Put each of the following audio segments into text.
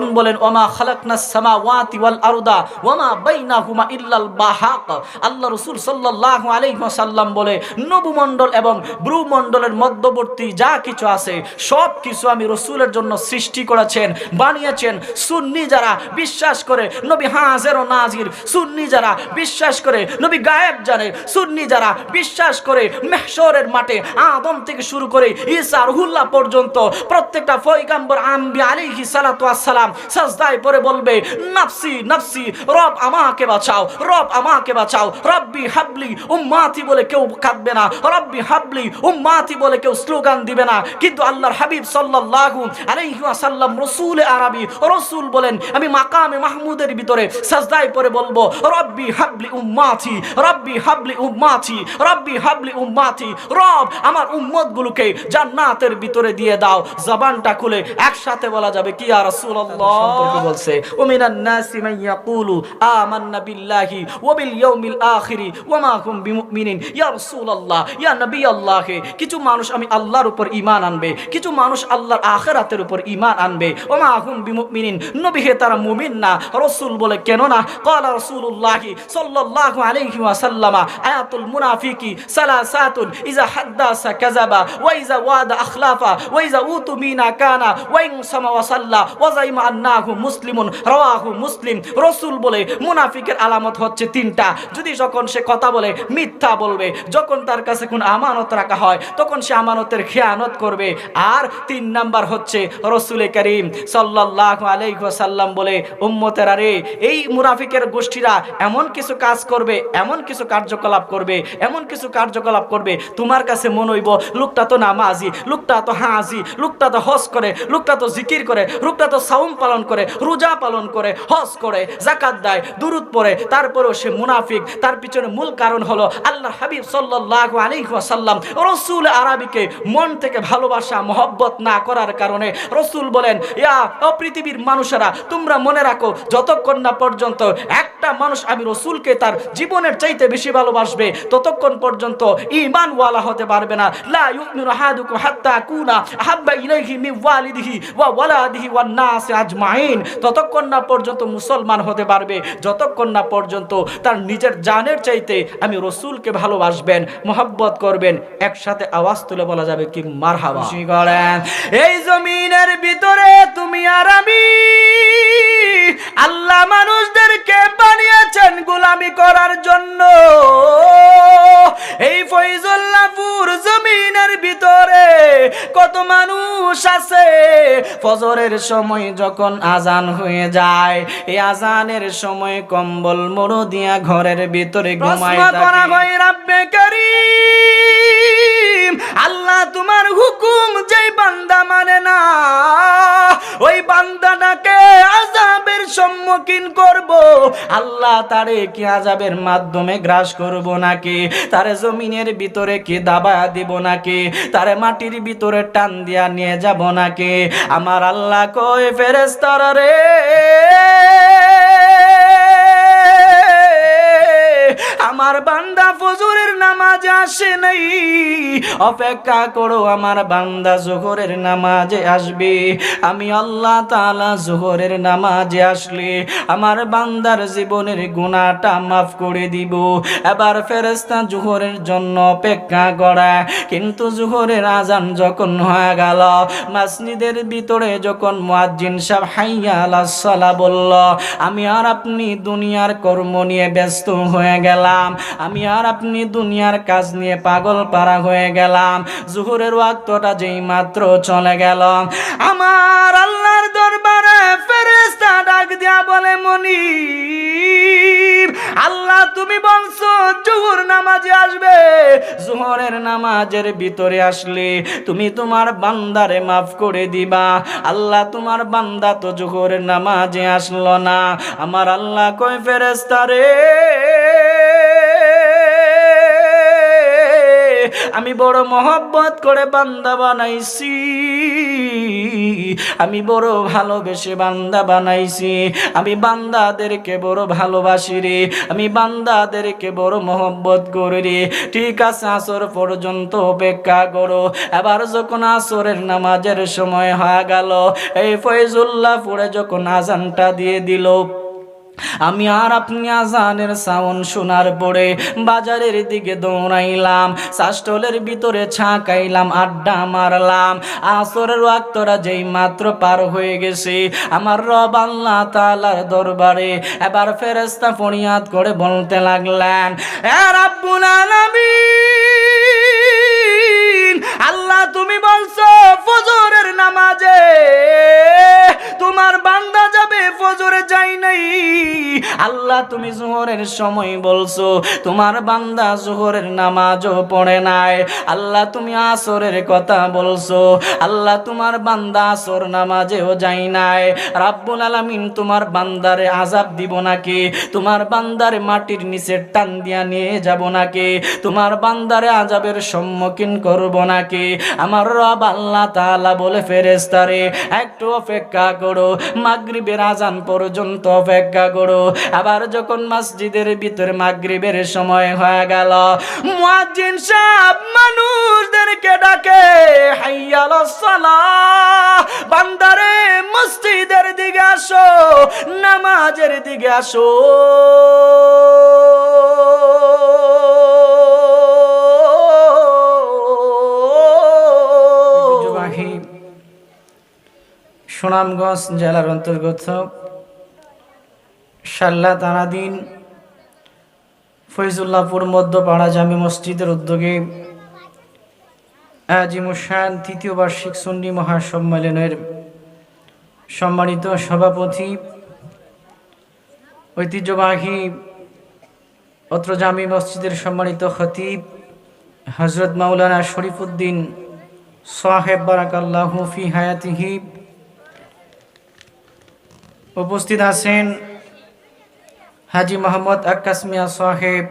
নতুন বলেন ওমা খালাকনাস সামাওয়াতি ওয়াল আরদা ওমা বাইনাহুমা ইল্লাল বাহাক। আল্লাহ রাসূল সাল্লাল্লাহু আলাইহি ওয়াসাল্লাম বলে নবমণ্ডল এবং ভ্রুমণ্ডলের মধ্যবর্তী যা কিছু আছে সব কিছু আমি রাসূলের জন্য সৃষ্টি করেছেন, বানিয়েছেন। সুন্নি যারা বিশ্বাস করে নবী হাজির ও নাজির, সুন্নি যারা বিশ্বাস করে নবী গায়েব জানে, সুন্নি যারা বিশ্বাস করে মাহশরের মাঠে আদম থেকে শুরু করে ঈসা রুহুল্লাহ পর্যন্ত প্রত্যেকটা পয়গম্বর আম্বিয়া আলাইহিস সালাতু ওয়াস সালাম সাজদায় পড়ে বলবে নাফসি নাফসি, রব আমাকে বাঁচাও, রব আমাকে বাঁচাও, রব্বি হাবলি উম্মতি বলে কেউ কাঁদবে না, রব্বি হাবলি উম্মতি বলে কেউ স্লোগান দিবে না। কিন্তু আল্লাহর হাবিব সাল্লাল্লাহু আলাইহি ওয়াসাল্লাম রাসূল আরবি, রাসূল বলেন আমি মাকামে মাহমুদের ভিতরে সাজদায় পড়ে বলবো রব্বি হাবলি উম্মতি, রব্বি হাবলি উম্মতি, রব্বি হাবলি উম্মতি, রব আমার উম্মতগুলোকে জান্নাতের ভিতরে দিয়ে দাও। জবানটা খুলে একসাথে বলা যাবে কি ইয়া রাসূলুল্লাহ সম্পর্কে বলছে ও মিনান নাসি মান ইয়াকুলু আমান্না বিল্লাহি ওয়া বিল ইয়াউমিল আখিরি ওয়া মা হুম বিমুমিনিন। ইয়া রাসূলুল্লাহ, ইয়া নবী আল্লাহ, কিছু মানুষ আমি আল্লাহর উপর ঈমান আনবে, কিছু মানুষ আল্লাহর আখিরাতের উপর ঈমান আনবে, ওয়া মা হুম বিমুমিনিন, নবী হে তারা মুমিন না। রাসূল বলে কেন না? ক্বালা রাসূলুল্লাহ সাল্লাল্লাহু আলাইহি ওয়াসাল্লাম আয়াতুল মুনাফিকি সালাসাতুন ইযা হাদাসা কাযাবা ওয়া ইযা ওয়াদা আখলাফা ওয়া ইযা উতুমিনা কানা ওয়া ইন সামা ওয়া সাল্লা ওয়া যাইমা আন্নাহু মুসলিমুন রাওয়াহু মুসলিম। রাসূল বলে মুনাফিকের আলামত হচ্ছে তিনটা। যদি যখন সে কথা বলে মিথ্যা বলবে, যখন তার কাছে কোন আমানত রাখা হয় তখন সে আমানতের খেয়ানত করবে। আর তিন নাম্বার হচ্ছে রাসূল করিম সাল্লাল্লাহু আলাইহি ওয়াসাল্লাম বলে উম্মতেরা রে, এই মুনাফিকের গোষ্ঠীরা এমন কিছু কাজ করবে, এমন কিছু কার্যকলাপ করবে, এমন কিছু কার্যকলাপ করবে তোমার কাছে মনে হইব লোকটা তো নামাজি, লোকটা তো হাজি, লোকটা তো হজ করে, লোকটা তো জিকির করে, লোকটা তো সাওম পালন করে, রোজা পালন করে, হজ করে, যাকাত দেয়, দুরূদ পড়ে, তারপরেও সে মুনাফিক। তার পিছনে মূল কারণ হলো আল্লাহর হাবিব সাল্লাল্লাহু আলাইহি ওয়াসাল্লাম রাসূল আরবিকে মন থেকে ভালোবাসা মহব্বত না করার কারণে রাসূল বলেন ইয়া ও পৃথিবীর মানুষেরা তোমরা মনে রাখো যতক্ষণ না পর্যন্ত একটা মানুষ আমি রাসূলকে তার জীবনের চাইতে বেশি ভালোবাসবে ততক্ষণ পর্যন্ত ঈমানওয়ালা হতে পারবে না। লা ইউমিনু আহাদুকুম হাত্তা কুনা আহাব্বা ইলাইহি মিন ওয়ালিদিহি ওয়া ওয়ালাদিহি ওয়ান নাস আজমাইন, ততক্ষণ না পর্যন্ত মুসলমান হতে পারবে যতক্ষণ না পর্যন্ত তার নিজের জানের চাইতে আমি রাসূলকে ভালোবাসবেন, মহব্বত করবেন। একসাথে আওয়াজ তুলে বলা যাবে কি মারহাবা। এই জমিনের ভিতরে তুমি আর আমি আল্লাহ মানুষদেরকে বানিয়েছেন গোলামি করার জন্য। এই ফয়জুল্লাহপুর জমিনের ভিতরে কত মানুষ আছে ফজরের সময় যখন আজান হয়ে যায় এই আজানের সময় কম্বল মোড় দিয়া ঘরের ভিতরে ঘুমায় থাকে। রব্বে কারীম, আল্লাহ তোমার হুকুম যেই বান্দা মানে না ওই বান্দাটাকে আযাবের সম্মুখীন করব। আল্লাহ তারে কি আযাবের মাধ্যমে গ্রাস করব নাকি তারে জমিনের ভিতরে কি দাবা দিব নাকি তারে মাটির ভিতরে টান দিয়া নিয়ে যাব নাকি? আমার আল্লাহ কয় ফেরেশতারা রে, আমার বান্দা ফজরের নামাজে আসে নাই, অপেক্ষা করো আমার বান্দা যোহরের নামাজে আসবে। আমি আল্লাহ তাআলা যোহরের নামাজে আসলে আমার বান্দার জীবনের গুনাহটা মাফ করে দিব। এবার ফেরেশতা যোহরের জন্য অপেক্ষা করে, কিন্তু যোহরের আজান যখন হয়ে গেল মসজিদের ভিতরে যখন মুয়াজ্জিন সাহেব হাইয়া আলাস সালাহ বলল, আমি আর আপনি দুনিয়ার কর্ম নিয়ে ব্যস্ত হয়ে গেলাম, আমি আর আপনি দুনিয়ার কাজ নিয়ে পাগল পারা হয়ে গেলাম। যোহরের ওয়াক্তটা যেই মাত্র চলে গেল আমার আল্লাহর দরবারে ফেরেশতা ডাক দিয়া বলে মনিব, আল্লাহ তুমি বলছো যোহর নামাজে আসবে, যোহরের নামাজের ভিতরে আসলে তুমি তোমার বান্দারে মাফ করে দিবা। আল্লাহ তোমার বান্দা তো যোহরের নামাজে আসলো না। আমার আল্লাহ কয় ফেরেশতা রে, আমি বড় মহব্বত করে বান্দা বানাইছি, আমি বড় ভালোবেসে বান্দা বানাইছি, আমি বান্দাদেরকে বড় ভালোবাসি রে, আমি বান্দাদেরকে বড় মহব্বত করি রে। ঠিক আছে, আসর পর্যন্ত অপেক্ষা করো। এবার যখন আসরের নামাজের সময় হয়ে গেল, এই ফয়জুল্লাহপুরে যখন আজানটা দিয়ে দিল, আমি আর আপনি আজানের সাউন্ড শোনার পরে বাজারের দিকে দৌড়াইলাম, শাস্টলের ভিতরে ছাকাইলাম, আড্ডা মারলাম। আসরের ওয়াক্তরা যেই মাত্র পার হয়ে গেছে, আমার রব আল্লাহ তাআলার দরবারে এবার ফেরেশতা ফরিয়াদ করে বলতে লাগলেন, এ রাব্বুল আলামিন, আল্লাহ তুমি বলছো ফজরের নামাজে তোমার বান্দা যাবে, ফজরে যাই নাই। আল্লাহ তুমি জোহরের সময় বলছো তোমার বান্দা জোহরের নামাজও পড়ে নাই। আল্লাহ তুমি আসরের কথা বলছো, আল্লাহ তোমার বান্দা আসর নামাজেও যাই নাই। রাব্বুল আলামিন তোমার বান্দারে আযাব দিব নাকি? তোমার বান্দারে মাটির নিচে টান দিয়া নিয়ে যাব নাকি? তোমার বান্দারে আযাবের সম্মুখীন করব নাকি? আমার রব আল্লাহ তাআলা বলে, ফেরেশতারে একটু অপেক্ষা করো, মাগরিবের আজান পর্যন্ত অপেক্ষা করো। আবার যখন মসজিদের ভিতরে মাগরিবের সময় হয়ে গেল, মুয়াজ্জিন সাহেব মানুষদেরকে ডাকে, হাইয়া আলাস সালাহ, বান্দারে মসজিদের দিকে আসো, নামাজের দিকে আসো। সুনামগঞ্জ জেলার অন্তর্গত শাল্লা তানাদিন ফয়জুল্লাহপুর মধ্যপাড়া জামি মসজিদের উদ্যোগে আজিমুশান তৃতীয় বার্ষিক সুন্নি মহাসম্মেলনের সম্মানিত সভাপতি, ঐতিহ্যবাহী অত্র জামি মসজিদের সম্মানিত খতিব হযরত মাওলানা শরীফউদ্দিন সাহেব বারাকাল্লাহু ফি হায়াতিহি, উপস্থিত আছেন হাজি মোহাম্মদ আক্কাস মিয়া সাহেব,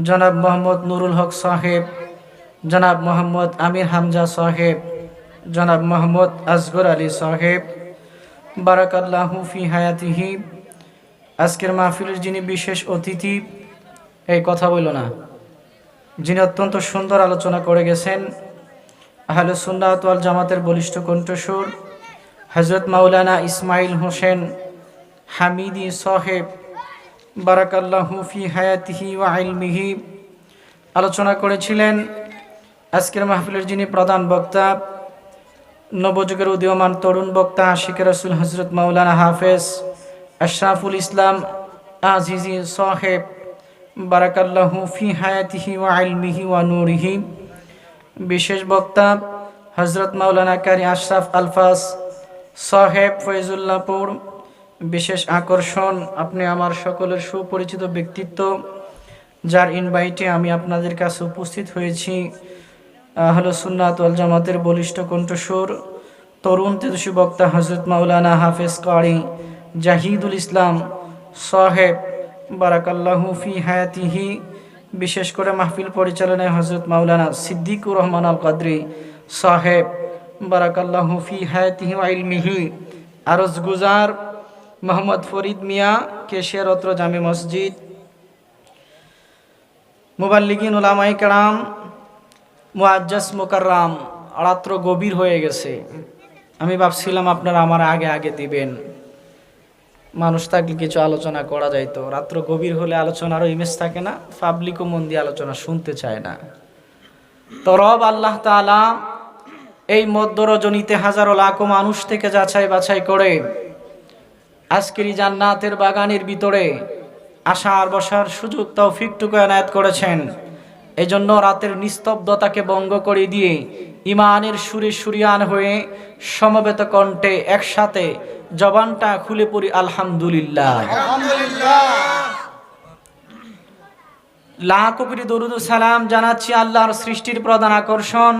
জনাব মোহাম্মদ নুরুল হক সাহেব, জনাব মোহাম্মদ আমির হামজা সাহেব, জনাব মোহাম্মদ আসগর আলী সাহেব বারাকাল্লাহু ফি হায়াতিহি। আজকের মাহফিলের যিনি বিশেষ অতিথি, এই কথা বলল না, যিনি অত্যন্ত সুন্দর আলোচনা করে গেছেন, আহলে সুন্নাত ওয়াল জামাতের বলিষ্ঠ কণ্ঠস্বর হযরত মাওলানা ইসমাইল হোসেন হামিদি সাহেব বারাকাল্লাহু ফি হায়াতিহি ওয়া ইলমিহি আলোচনা করেছিলেন। আজকের মাহফিলের যিনি প্রধান বক্তা, নবযুগের উদীয়মান তরুণ বক্তা আশিকে রাসূল হযরত মাওলানা হাফেজ আশরাফুল ইসলাম আজিজি সাহেব বারাকাল্লাহু ফি হায়াতিহি ওয়া ইলমিহি ওয়া নূরিহি, বিশেষ বক্তা হযরত মাওলানা কারি আশরাফ আলফাজ সাহেব ফয়জুল্লাহপুর। বিশেষ আকর্ষণ, আপনি আমার সকলের সুপরিচিত ব্যক্তিত্ব, যার ইনভাইটে আমি আপনাদের কাছে উপস্থিত হয়েছি। আহলে সুন্নাত ওয়াল জামাতের বলিষ্ঠ কণ্ঠস্বর তরুণ তেজস্বী বক্তা হযরত মাওলানা হাফেজ কারি জাহিদুল ইসলাম সাহেব বারাকাল্লাহু ফি হায়াতিহি। বিশেষ করে মাহফিল পরিচালনায় হযরত মাওলানা সিদ্দিকুর রহমান আল কাদরি সাহেব বারাকাল্লাহু ফি হায়াতিহি ওয়া ইলমিহি। আরজ গুজার মোহাম্মদ ফরিদ মিয়া, কেশিয়ার অত্র জামি মসজিদ, মুবাল্লিগিন উলামায়ে কেরাম, মুআজ্জাজ মুকাররাম। রাত্র গভীর হয়ে গেছে, আমি ভাবছিলাম আপনারা আমার আগে আগে দিবেন, মানুষ থাকলে কিছু আলোচনা করা যাইতো। রাত্র গভীর হলে আলোচনারও ইমেজ থাকে না, পাবলিকও মন দিয়ে আলোচনা শুনতে চায় না। তো রব আল্লাহ তাআলা এই মধ্য রজনীতে হাজারো লাখো মানুষ থেকে যাচাই বাছাই করে আজকের এই জান্নাতের বাগানের ভিতরে আসার বসার সুযোগ তৌফিকটুকু এনায়েত করেছেন। এজন্য রাতের নিস্তব্ধতাকে ভঙ্গ করে দিয়ে ইমানের সুরে সুরিয়ান হয়ে সমবেত কণ্ঠে একসাথে জবানটা খুলে পড়ি আলহামদুলিল্লাহ। লাখো কোটি দরুদ ও সালাম জানাচ্ছি আল্লাহর সৃষ্টির প্রধান আকর্ষণ,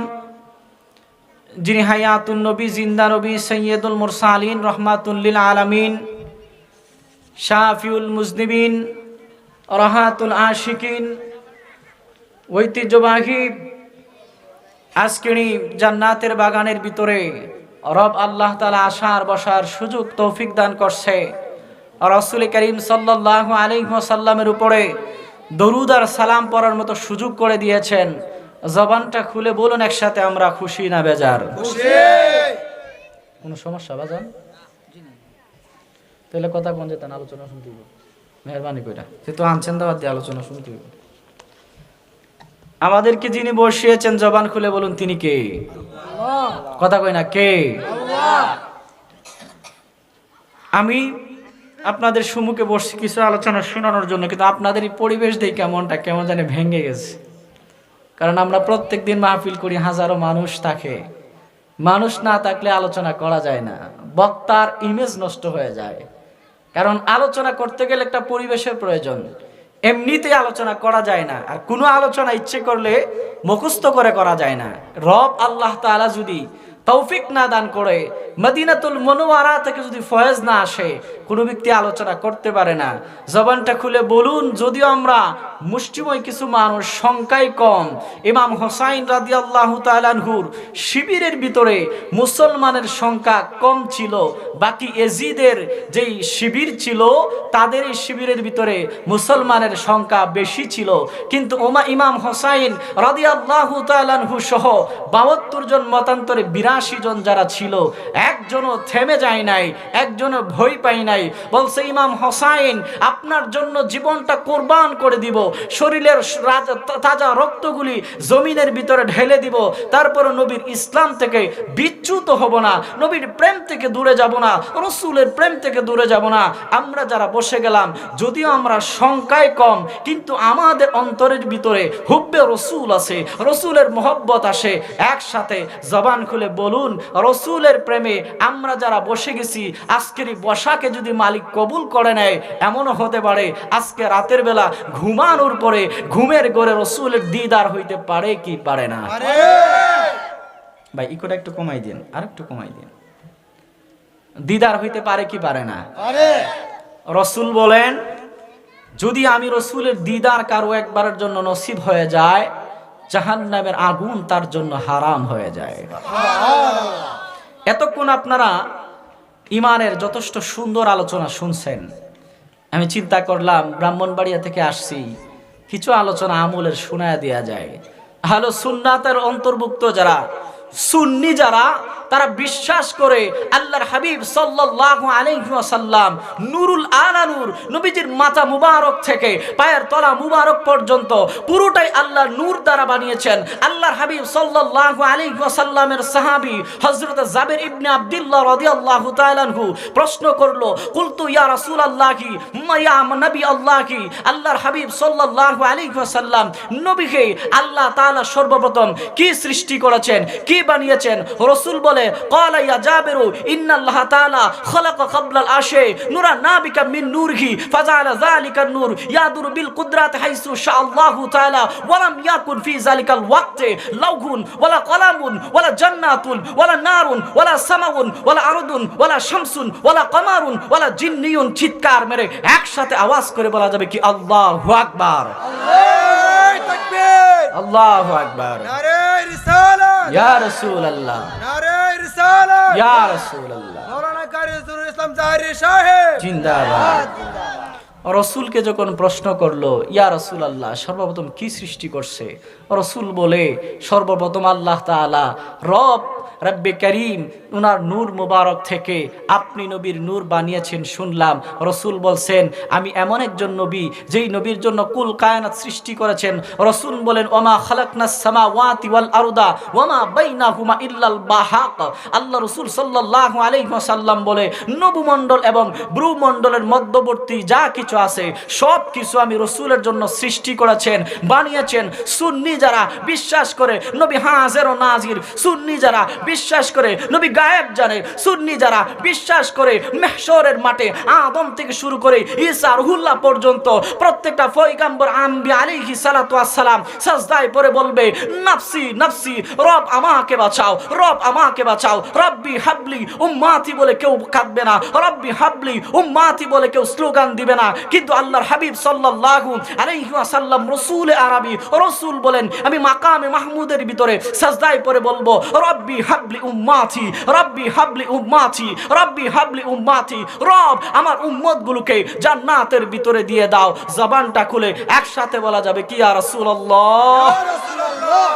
যিনি হায়াতুন নবী, জিন্দা নবী, সৈয়দুল মুরসালিন, রহমাতুল লিল আলামিন, শাফিউল মুজনিবিন, রাহাতুল আশিকিন। ঐতিহ্যবাহী আজকের জান্নাতের বাগানের ভিতরে রব আল্লাহ তাআলা আসার বসার সুযোগ তৌফিক দান করছে। রাসূল করিম সাল্লাল্লাহু আলাইহি ওয়াসাল্লামের উপরে দরুদ আর সালাম পড়ার মতো সুযোগ করে দিয়েছেন। জবানটা খুলে বলুন একসাথে, আমরা খুশি না বেজার? খুশি। কোনো সমস্যা বাজান? তাহলে কথা কোন যেতেন, আলোচনা শুনতে হবে, মেহরবানি কইরা যেহেতু আনছেন দাওয়াত দিয়ে আলোচনা শুনতে হবে। আমাদেরকে যিনি বসিয়েছেন জবান খুলে বলুন তিনি কে? কথা কই না কে? আমি আপনাদের সম্মুখে বসছি কিছু আলোচনা শোনানোর জন্য, কিন্তু আপনাদের এই পরিবেশ দেখে কেমন জানি ভেঙে গেছে। কারণ আমরা প্রত্যেক দিন মাহফিল করি, হাজারো মানুষ থাকে, মানুষ না থাকলে আলোচনা করা যায় না, বক্তার ইমেজ নষ্ট হয়ে যায়। কারণ আলোচনা করতে গেলে একটা পরিবেশের প্রয়োজন, এমনিতে আলোচনা করা যায় না। আর কোনো আলোচনা ইচ্ছে করলে মুখস্থ করে করা যায় না। রব আল্লাহ তাআলা যদি তৌফিক না দান করে, মদিনাতুল মুনাওয়ারা থেকে যদি ফয়েজ না আসে, কোনো ব্যক্তি আলোচনা করতে পারে না। জবানটা খুলে বলুন, যদিও আমরা মুষ্টিময় কিছু মানুষ, সংখ্যায় কম, ইমাম হোসাইন রাদিয়াল্লাহু তাআলা আনহুর শিবিরের ভিতরে মুসলমানের সংখ্যা কম ছিল, বাকি এজিদের যেই শিবির ছিল তাদের এই শিবিরের ভিতরে মুসলমানের সংখ্যা বেশি ছিল। কিন্তু ইমাম হোসাইন রাদিয়াল্লাহু তাআলা আনহু সহ ৭২ জন মতান্তরে ৮২ জন যারা ছিল, একজনও থেমে যায় নাই, একজনও ভয় পায় নাই। বলছে ইমাম হোসাইন, আপনার জন্য জীবনটা কোরবান করে দিব, শরীরের তাজা রক্তগুলি জমিনের ভিতরে ঢেলে দিব, তারপর নবীর ইসলাম থেকে বিচ্যুত হব না, নবীর প্রেম থেকে দূরে যাব না, রসুলের প্রেম থেকে দূরে যাব না। আমরা যারা বসে গেলাম, যদিও আমরা সংখ্যায় কম, কিন্তু আমাদের অন্তরের ভিতরে হুব্বে রসুল আছে, রসুলের মহব্বত আসে। একসাথে জবান খুলে বলুন, রসুলের প্রেমে আমরা যারা বসে গেছি, আজকের এই বসাকে যদি মালিক কবুল করে নেয়, এমনও হতে পারে আজকে রাতের বেলা ঘুমানোর পরে ঘুমের ঘরে রসুলের দিদার হইতে পারে কি পারে না? ভাই ইকোটা একটু কমাই দিন, আর একটু কমাই দিন। দিদার হইতে পারে কি পারে না? রসুল বলেন, যদি আমি রসুলের দিদার কারো একবারের জন্য নসিব হয়ে যায়, জাহান্নামের আগুন তার জন্য হারাম হয়ে যায়। এতক্ষণ আপনারা ইমানের যথেষ্ট সুন্দর আলোচনা শুনছেন। আমি চিন্তা করলাম ব্রাহ্মণবাড়িয়া থেকে আসছি, কিছু আলোচনা আমলের শোনায়া দেয়া যায়। আহলে সুন্নাতের অন্তর্ভুক্ত যারা সুন্নি, যারা তারা বিশ্বাস করে আল্লাহর হাবিব সাল্লাল্লাহু আলাইহি ওয়াসাল্লাম নূরুল আলা নূর, নবীজির মাথা মুবারক থেকে পায়ের তলা মুবারক পর্যন্ত পুরোটাই আল্লাহর নূর দ্বারা বানিয়েছেন। আল্লাহর হাবিব সাল্লাল্লাহু আলাইহি ওয়াসাল্লামের সাহাবী হযরত জাবির ইবনে আব্দুল্লাহ রাদিয়াল্লাহু তাআলা আনহু প্রশ্ন করলো, কুলতু ইয়া রাসূলুল্লাহি ইয়া নবী আল্লাহি, আল্লাহর হাবিব সাল্লাল্লাহু আলাইহি ওয়াসাল্লাম নবীকে আল্লাহ তাআলা সর্বপ্রথম কি সৃষ্টি করেছেন, কি বানিয়েছেন? রাসূল বলে, قال يا جابر ان الله تعالى خلق قبل الاشياء نورا نابكا من نوره فجعل ذلك النور يدور بالقدرات حيث شاء الله تعالى ولم يكن في ذلك الوقت لوح ولا قلم ولا جنات ولا نار ولا سماء ولا ارض ولا شمس ولا قمر ولا جن। চিৎকার মেরে একসাথে আওয়াজ করে বলা যাবে কি আল্লাহু আকবার, আল্লাহু তাকবীর, আল্লাহু আকবার, নারে রিসালাত, ইয়া রাসূলুল্লাহ, নারে রিসালাত, ইয়া রাসূলুল্লাহ, মাওলানা কারি নজরুল ইসলাম জাহরি সাহেব জিন্দাবাদ। রসুলকে যখন প্রশ্ন করলো, ইয়া রাসূলুল্লাহ সর্বপ্রথম কি সৃষ্টি করছে? রসুল বলে, সর্বপ্রথম আল্লাহ তাআলা রব্বে করিম উনার নূর মুবারক থেকে আপনি নবীর নূর বানিয়েছেন শুনলাম। রসুল বলছেন, আমি এমন একজন নবী যেই নবীর জন্য কুল কায়নাত সৃষ্টি করেছেন। রসুল বলেন, ওমা খালাকনাস সামাওয়াতি ওয়াল আরদা ওয়ামা বাইনাহুমা ইল্লাল বাহাক। আল্লাহ রসুল সাল্লাল্লাহু আলাইহি ওয়াসাল্লাম বলে, নবুমণ্ডল এবং ব্রুমণ্ডলের মধ্যবর্তী যা কিছু আছে সব কিছু আমি রসুলের জন্য সৃষ্টি করেছেন, বানিয়েছেন। সুন্নি যারা বিশ্বাস করে নবী হাজির ও নাজির, সুন্নি যারা বিশ্বাস করে নবী গায়েব জানে, সুন্নি যারা বিশ্বাস করে মাহশরের মাঠে আদম থেকে শুরু করে ঈসা রুহুল্লাহ পর্যন্ত প্রত্যেকটা পয়গম্বর আম্বিয়া আলাইহিস সালাতু ওয়াস সালাম সাজদায় পড়ে বলবে, নাফসি নাফসি, রব আমাকে বাঁচাও, রব আমাকে বাঁচাও, রব্বি হাবলি উম্মাতি বলে কেউ কাঁদবে না, রব্বি হাবলি উম্মাতি বলে কেউ স্লোগান দিবে না। কিন্তু আল্লাহর হাবিব সাল্লাল্লাহু আলাইহি ওয়াসাল্লাম রসুল আরবি, রসুল বলেন, আমি মাকামে মাহমুদের ভিতরে সাজদায় পড়ে বলবো, রব্বি হাবলি হাবলি উম্মাতি, রব্বি হাবলি উম্মাতি, রব্বি হাবলি উম্মাতি। রব আমার উম্মতগুলোকে জান্নাতের ভিতরে দিয়ে দাও। জবানটা খুলে একসাথে বলা যাবে কি ইয়া রাসূলুল্লাহ। ইয়া রাসূলুল্লাহ।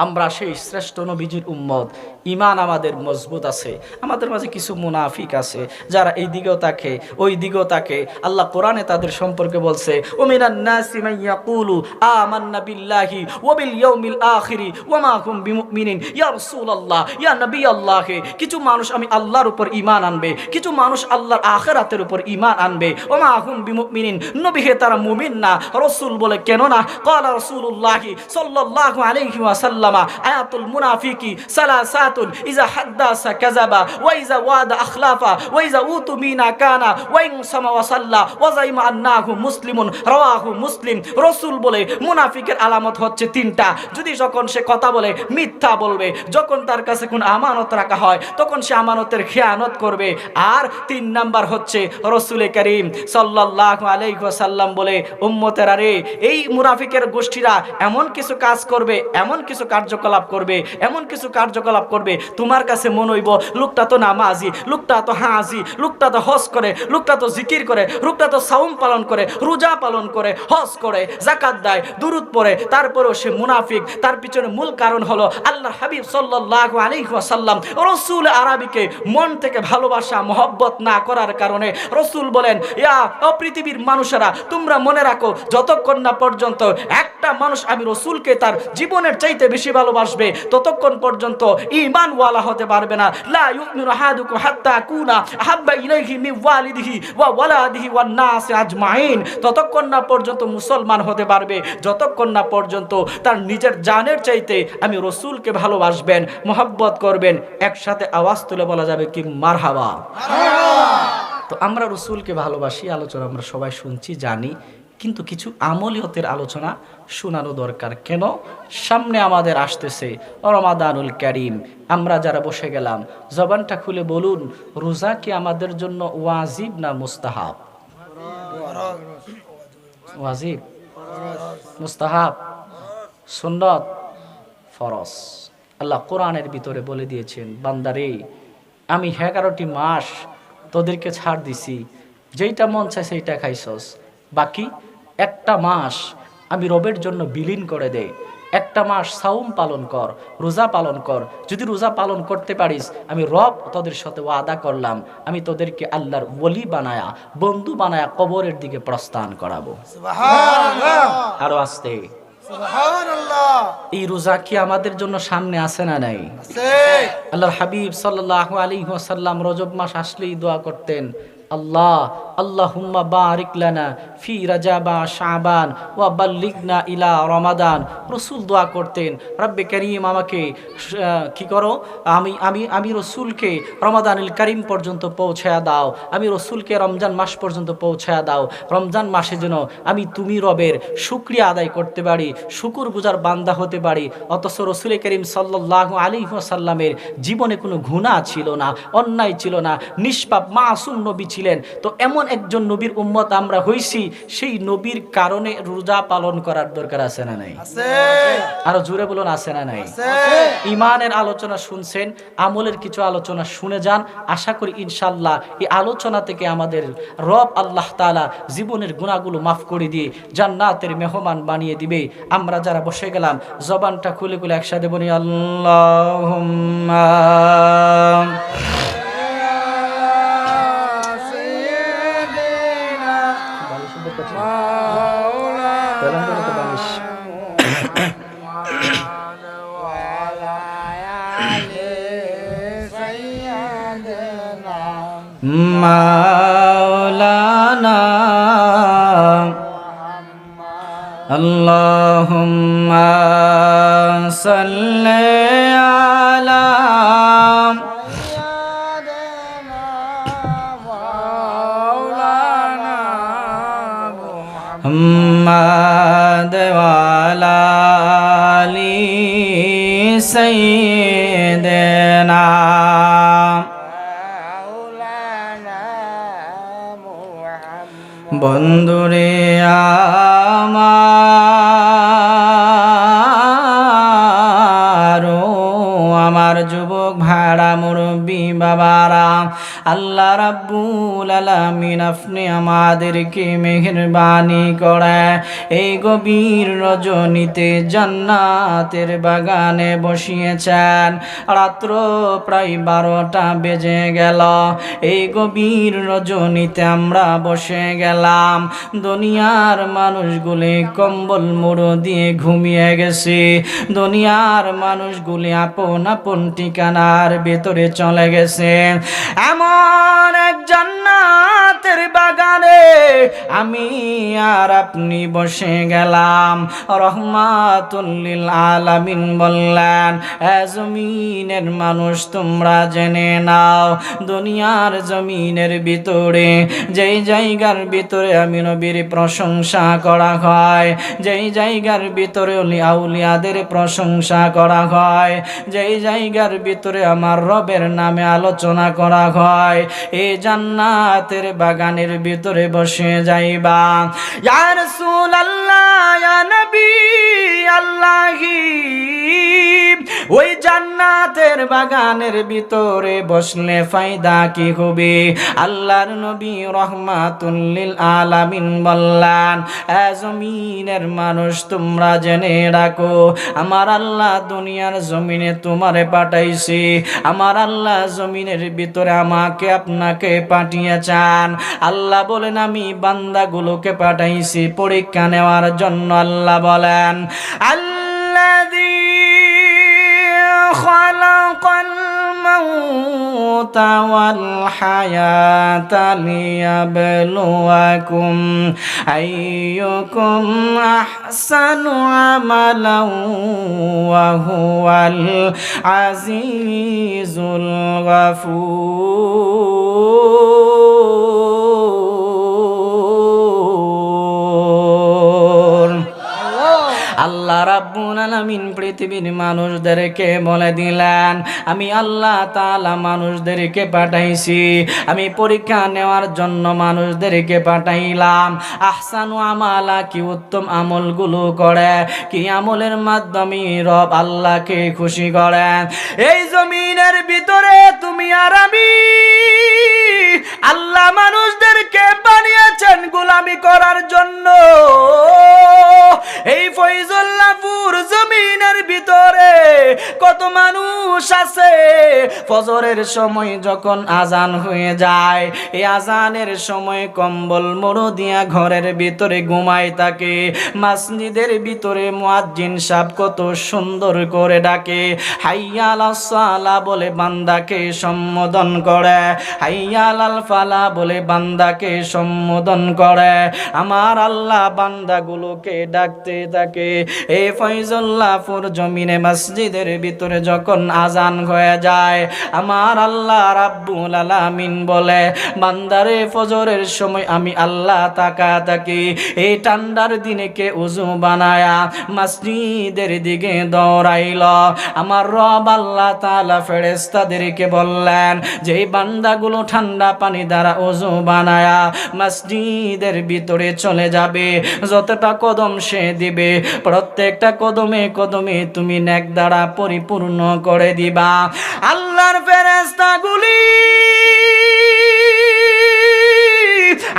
আমরা সেই শ্রেষ্ঠ নবীজির উম্মত, ঈমান আমাদের মজবুত আছে। আমাদের মাঝে কিছু মুনাফিক আছে যারা এই দিকেও তাকে ওই দিকেও তাকে। আল্লাহ কোরআনে তাদের সম্পর্কে বলছে, ওমিনান নাসি মান ইয়াকুলু আমান্না বিল্লাহি ওয়া বিল ইয়াউমিল আখিরি ওয়া মা হুম বিমুমিনিন। ইয়া রাসূলুল্লাহ, ইয়া নবী আল্লাহ, কিছু মানুষ আমি আল্লাহর উপর ঈমান আনবে, কিছু মানুষ আল্লাহর আখিরাতের উপর ঈমান আনবে। ওয়া মা হুম বিমুমিনিন, নবী হে তারা মুমিন না। রাসূল বলে কেন না? ক্বালা রাসূলুল্লাহ সাল্লাল্লাহু আলাইহি ওয়াসাল্লাম, আয়াতুল মুনাফিকি সালাসাতুন ইযা হাদাসা কাযাবা ওয়া ইযা ওয়াদা আখলাফা ওয়া ইযা উতুমিনা কানা ওয়া ইন সামা ওয়া সাল্লা ওয়া যাইমা আন্নাহু মুসলিমুন, রাওয়াহু মুসলিম। রাসূল বলে মুনাফিকের আলামত হচ্ছে তিনটা। যদি যখন সে কথা বলে মিথ্যা বলবে, যখন তার কাছে কোন আমানত রাখা হয় তখন সে আমানতের খেয়ানত করবে। আর তিন নাম্বার হচ্ছে রাসূল করিম সাল্লাল্লাহু আলাইহি ওয়াসাল্লাম বলে, উম্মতেরা রে, এই মুনাফিকের গোষ্ঠীরা এমন কিছু কাজ করবে, এমন কিছু কার্যকলাপ করবে, এমন কিছু কার্যকলাপ করবে, তোমার কাছে মনে হইব লোকটা তো নামাজি, লোকটা তো হাজি, লোকটা তো হজ করে, লোকটা তো জিকির করে, লোকটা তো সাওম পালন করে, রোজা পালন করে, হজ করে, যাকাত দেয়, দুরূদ পড়ে, তারপরেও সে মুনাফিক। তার পিছনে মূল কারণ হলো আল্লাহর হাবিব সাল্লাল্লাহু আলাইহি ওয়াসাল্লাম রাসূল আরবিকে মন থেকে ভালোবাসা মহব্বত না করার কারণে রাসূল বলেন, ইয়া ও পৃথিবীর মানুষেরা, তোমরা মনে রাখো, যতক্ষণ না পর্যন্ত একটা মানুষ আমি রাসূলকে তার জীবনের চাইতে বেশি ভালোবাসবে, ততক্ষণ পর্যন্ত ঈমানওয়ালা হতে পারবে না। লা ইউমিনু আহাদুকুম হাত্তা কুনা আহাব্বা ইলাইহি মিন ওয়ালিদিহি ওয়া ওয়ালাদিহি ওয়ান নাসি আজমাইন, ততক্ষণ না পর্যন্ত মুসলমান হতে পারবে যতক্ষণ না পর্যন্ত তার নিজের জানের চাইতে আমি রাসূলকে ভালোবাসবেন, মহব্বত করবেন। একসাথে আওয়াজ তুলে বলা যাবে কি মারহাবা। তো আমরা রাসূলকে ভালোবাসি, আলোচনা আমরা সবাই শুনছি জানি, কিন্তু কিছু আমলিয়তের আলোচনা শোনানো দরকার। কেন? সামনে আমাদের আসতেছে রমাদানুল কারীম। আমরা যারা বসে গেলাম, জবানটা খুলে বলুন, রোজা কি আমাদের জন্য ওয়াজিব না মুস্তাহাব? ওয়াজিব, মুস্তাহাব, সুন্নত, ফরজ। আল্লাহ কোরআনের ভিতরে বলে দিয়েছেন, বান্দারে আমি 11টি মাস তোদেরকে ছাড় দিছি, যেইটা মন চায় সেইটা খাইছস, বাকি একটা মাস আমি রবের জন্য বিলীন করে দে। একটা মাস সাওম পালন কর, রোজা পালন কর। যদি রোজা পালন করতে পারিস, আমি রব তোদের সাথে ওয়াদা করলাম, আমি তোদেরকে আল্লাহর ওলি বানায়া, বন্ধু বানায়া কবরের দিকে প্রস্থান করাবো। সুবহানাল্লাহ, আরো আসতে সুবহানাল্লাহ। এই রোজা কি আমাদের জন্য সামনে আছে না নাই? আছে। আল্লাহর হাবিব সাল্লাল্লাহু আলাইহি ওয়াসাল্লাম রজব মাস আসলেই দোয়া করতেন, আল্লাহ আল্লাহুম্মা বারিক লানা ফি রাজাবা শাবান ওয়া বাল্লিগনা ইলা রমাদান। রাসূল দোয়া করতেন, রব্বে কারীম আমাকে কি করো, আমি রাসূলকে রমাদানুল কারীম পর্যন্ত পৌঁছায়া দাও, আমি রাসূলকে রমজান মাস পর্যন্ত পৌঁছায়া দাও। রমজান মাসে যেন আমি তুমি রবের শুকরিয়া আদায় করতে পারি, শুকরগুজার বান্দা হতে পারি। অথচ রাসূল করিম সাল্লাল্লাহু আলাইহি ওয়াসাল্লামের জীবনে কোনো গুনাহ ছিল না, অন্যায় ছিল না, নিষ্পাপ মাসুম নবী ছিলেন। তো এমন একজন নবীর উম্মত আমরা হইছি, সেই নবীর কারণে রোজা পালন করার দরকার আছে না নাই? আছে। আরো জোরে বলুন, আছে না নাই? আছে। ঈমানের আলোচনা শুনছেন, আমলের কিছু আলোচনা শুনে যান। আশা করি ইনশাআল্লাহ এই আলোচনা থেকে আমাদের রব আল্লাহ তাআলা জীবনের গুনাহগুলো মাফ করে দিয়ে জান্নাতের মেহমান বানিয়ে দিবে। আমরা যারা বসে গেলাম, জবানটা খুলে খুলে একসাথে বলি আল্লাহুম্মা মাওলানা আল্লাহুম্মা সাল্লি আলা মুহাম্মাদ ওয়া আলা আলি সাইয়্যিদিনা। বন্ধুরে আমার যুব আল্লাহ রাব্বুল আলামিন আপনি আমাদেরকে মেহেরবানি করে এই গভীর রজনীতে জান্নাতের বাগানে বসিয়েছেন। রাত্র প্রায় 12টা বেজে গেল। এই গভীর রজনীতে আমরা বসে গেলাম। দুনিয়ার মানুষগুলি কম্বল মুড়ো দিয়ে ঘুমিয়ে গেছে। দুনিয়ার মানুষগুলি আপন আপন ঠিকানার ভেতরে চলে গেছে। এমন এক জান্নাতের বাগানে আমি আর আপনি বসে গেলাম। রহমাতুল লিল আলামিন বললেন, এ জমিনের মানুষ তোমরা জেনে নাও, দুনিয়ার জমিনের ভিতরে যেই জায়গার ভিতরে আমি নবীর প্রশংসা করা হয়, যেই জায়গার ভিতরে আউলিয়াদের প্রশংসা করা হয়, যেই জায়গার ভিতরে আমার রবের নামে আলোচনা করা হয়, এই জান্নাতের বাগানের ভিতরে বসে যাইবা। ইয়া রাসূলুল্লাহ, ইয়া নবী আল্লাহি, ওই জান্নাতের বাগানের ভিতরে বসলে ফায়দা কি হবে? আল্লাহর নবী রহমাতুল লিল আলামিন বললেন, এ জমিনের মানুষ তোমরা জেনে রাখো, আমার আল্লাহ দুনিয়ার জমিনে তোমারে পাঠাইছি। আমার আল্লাহ জমিনের ভিতরে আমাকে আপনাকে পাঠিয়েছেন। আল্লাহ বলেন, আমি বান্দাগুলোকে পাঠাইছি পরীক্ষা নেওয়ার জন্য। আল্লাহ বলেন, আল্লাযী খালাকাল মাউতা ওয়াল হায়াতা লিয়াবলুয়াকুম আইয়ুকুম আহসানু আমালান ওয়া হুয়াল আজিজুল গাফুর। আল্লাহ রাব্বুল আলামিন পৃথিবীর মানুষদেরকে বলে দিলেন, আমি আল্লাহ তাআলা মানুষদেরকে পাঠাইছি, আমি পরীক্ষা নেওয়ার জন্য মানুষদেরকে পাঠাইলাম। আহসানু আমালা, কি উত্তম আমলগুলো করে, কি আমলের মাধ্যমে রব আল্লাহকে খুশি করেন। এই জমিনের ভিতরে তুমি আর আমি আল্লাহ মানুষদেরকে বানিয়েছেন গোলামি করার জন্য। এই ফয়জুল্লাহপুর জমিনের ভিতরে কত মানুষ আছে, ফজরের সময় যখন আজান হয়ে যায়, এই আজানের সময় কম্বল মোড়ো দিয়া ঘরের ভিতরে ঘুমায় থাকে। মসজিদের ভিতরে মুয়াজ্জিন সাহেব কত সুন্দর করে ডাকে, হাইয়া আলাস সালাহ বলে বান্দাকে সম্বোধন করে, হাইয়া আলাল ফালাহ বলে বান্দাকে সম্বোধন করে। আমার আল্লাহ বান্দাগুলোকে ডাকতে থাকে। এই ফয়জুল্লাহপুর জমিনে মসজিদের ভিতরে যখন আজান হয়ে যায়, আমার আল্লাহ রাব্বুল আলামিন বলে, বান্দারে ফজরের সময় আমি আল্লাহ তাকা থাকি। এই ঠান্ডার দিনে কে উযু বানায়া মসজিদের দিকে দৌড়াইল। আমার রব আল্লাহ তাআলা ফেরেশতাদেরকে বললেন, যে বান্দাগুলো ঠান্ডা পানি দ্বারা উযু বানায়া মসজিদের ভিতরে চলে যাবে, যতটা কদম সে দিবে, প্রত্যেকটা কদমে কদমে তুমি নেক দ্বারা পরিপূর্ণ করে দিবা। আল্লাহর ফেরেশতাগুলি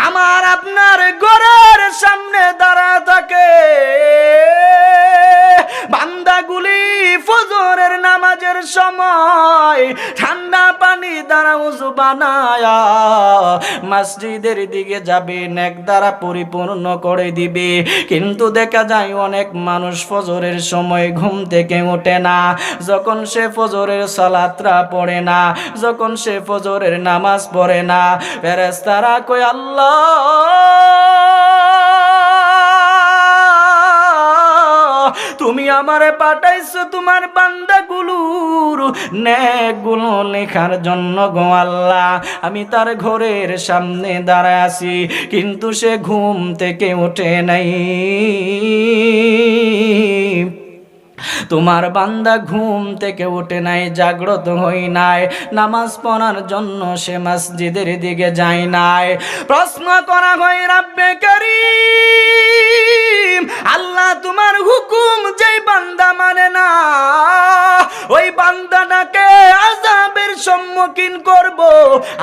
আমার আপনার ঘরের সামনে দাঁড়া থাকে। বান্দাগুলি ফজরের নামাজের সময় ঠান্ডা পানি দ্বারা উযু বানায়া মসজিদের দিকে যাবে, নেক দ্বারা পরিপূর্ণ করে দিবে। কিন্তু দেখা যায় অনেক মানুষ ফজরের সময় ঘুম থেকে ওঠে না, যখন সে ফজরের সালাতটা পড়ে না, যখন সে ফজরের নামাজ পড়ে না, ফেরেশতারা কয়, আল্লাহ তুমি আমারে পাঠাইছো তোমার বান্দাগুলোর নেকগুলো লেখার জন্য গো আল্লাহ। আমি তার ঘরের সামনে দাঁড়ায় আছি, কিন্তু সে ঘুম থেকে ওঠে নাই। তোমার বান্দা ঘুম থেকে ওঠে নাই, জাগ্রত হই নাই, নামাজ পড়ার জন্য সে মসজিদের দিকে যায় নাই। প্রশ্ন করা হয়, রব্বে কারীম আল্লাহ তোমার হুকুম যেই বান্দা মানে না ওই বান্দাটাকে আযাবের সম্মুখীন করব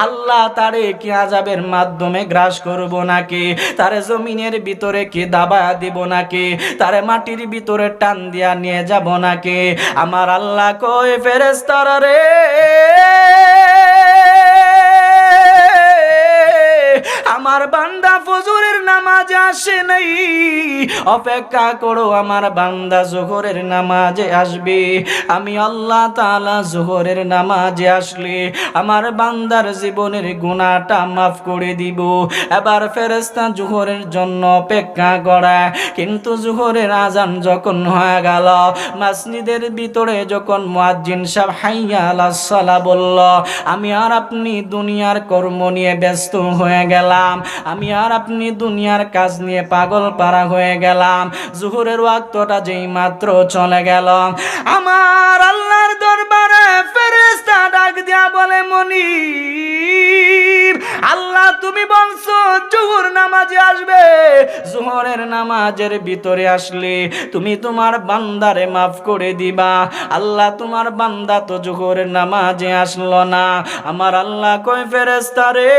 আল্লাহ তারে কি আযাবের মাধ্যমে গ্রাস করব নাকি তারে জমিনের ভিতরে কি দাবা দিব নাকি তারে মাটির ভিতরে টান দিয়া নিয়ে যাব নাকি আমার আল্লাহ কয় ফেরেশতারা রে আমার বান্দা ফজরের নামাজে আসে নাই অপেক্ষা করো আমার বান্দা যোহরের নামাজে আসবে আমি আল্লাহ তাআলা যোহরের নামাজে আসলে আমার বান্দার জীবনের গুনাহটা মাফ করে দিব এবার ফেরেশতা যোহরের জন্য অপেক্ষা করে কিন্তু যোহরের আজান যখন হয়ে গেল মসজিদের ভিতরে যখন মুয়াজ্জিন সাহেব হাইয়া আলাস সালাহ বলল আমি আর আপনি দুনিয়ার কর্ম নিয়ে ব্যস্ত হয়ে গেলাম আমি আর আপনি দুনিয়ার কাজ নিয়ে পাগল পারা হয়ে গেলাম জোহরের ওয়াক্তটা যেই মাত্র চলে গেল আমার আল্লাহর দরবারে ফেরেশতা ডাক দিয়া বলে মনিব আল্লাহ তুমি বলছো জোহর নামাজে আসবে জোহরের নামাজের ভিতরে আসলে তুমি তোমার বান্দারে মাফ করে দিবা আল্লাহ তোমার বান্দা তো জোহরের নামাজে আসলো না আমার আল্লাহ কয় ফেরেশতা রে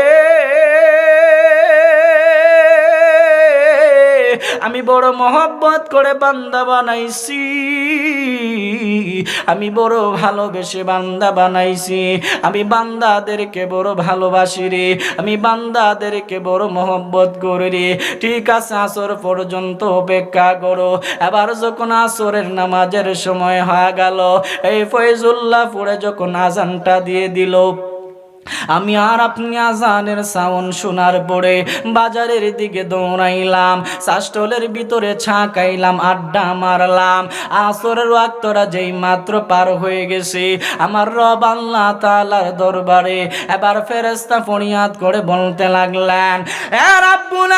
আমি বড় মহব্বত করে বান্দা বানাইছি আমি বড় ভালোবেসে বান্দা বানাইছি আমি বান্দাদেরকে বড় ভালোবাসি রে আমি বান্দাদেরকে বড় মহব্বত করি রে ঠিক আছে আসর পর্যন্ত অপেক্ষা করো এবার যখন আসরের নামাজের সময় হয়ে গেল এই ফয়জুল্লাহ পড়ে যখন আজানটা দিয়ে দিল আমি আর আপনি আজানের সাউন্ড শোনার পরে বাজারের দিকে দৌড়াইলাম শাস্টলের ভিতরে ছাকাইলাম আড্ডা মারলাম আসরের ওয়াক্তটা যেই মাত্র পার হয়ে গেছে আমার রব আল্লাহ তাআলার দরবারে এবার ফেরেশতা ফরিয়াদ করে বলতে লাগলেন এ রাব্বুল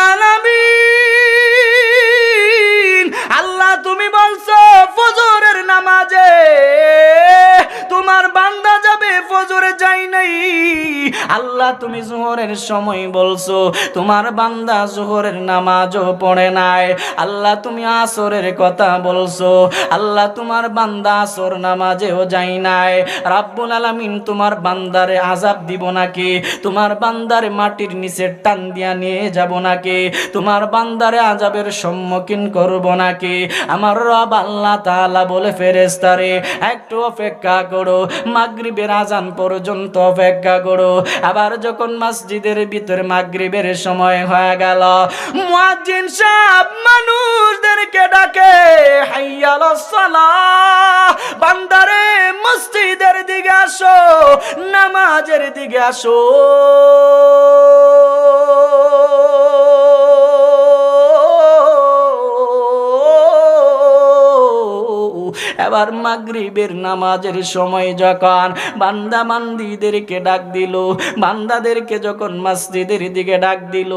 আলামিন আল্লাহ তুমি বলছো ফজরের নামাজে তোমার বান্দা যাবে ফজরে যাই নাই আল্লাহ তুমি যোহরের সময় বলছো তোমার বান্দা যোহরের নামাজও পড়ে নাই আল্লাহ তুমি আসরের কথা বলছো আল্লাহ তোমার বান্দা আসর নামাজেও যাই নাই রাব্বুল আলামিন তোমার বান্দারে আযাব দিব নাকি তোমার বান্দারে মাটির নিচে টান দিয়া নিয়ে যাব নাকি তোমার বান্দারে আযাবের সম্মুখীন করব নাকি আমার রব আল্লাহ তাআলা বলে ফেরেশতারে একটু অপেক্ষা করো মাগরিবের আজান পর্যন্ত অপেক্ষা করো আবার যখন মসজিদের ভিতরে মাগরিবের সময় হয়ে গেল মুয়াজ্জিন সাহেব মানুষদেরকে ডাকে হাইয়া আলাস সালাহ বান্দারে মসজিদের দিকে আসো নামাজের দিকে আসো এবার মাগরিবের নামাজের সময় যখন বান্দা বান্দীদেরকে ডাক দিল বান্দাদেরকে যখন মসজিদের দিকে ডাক দিল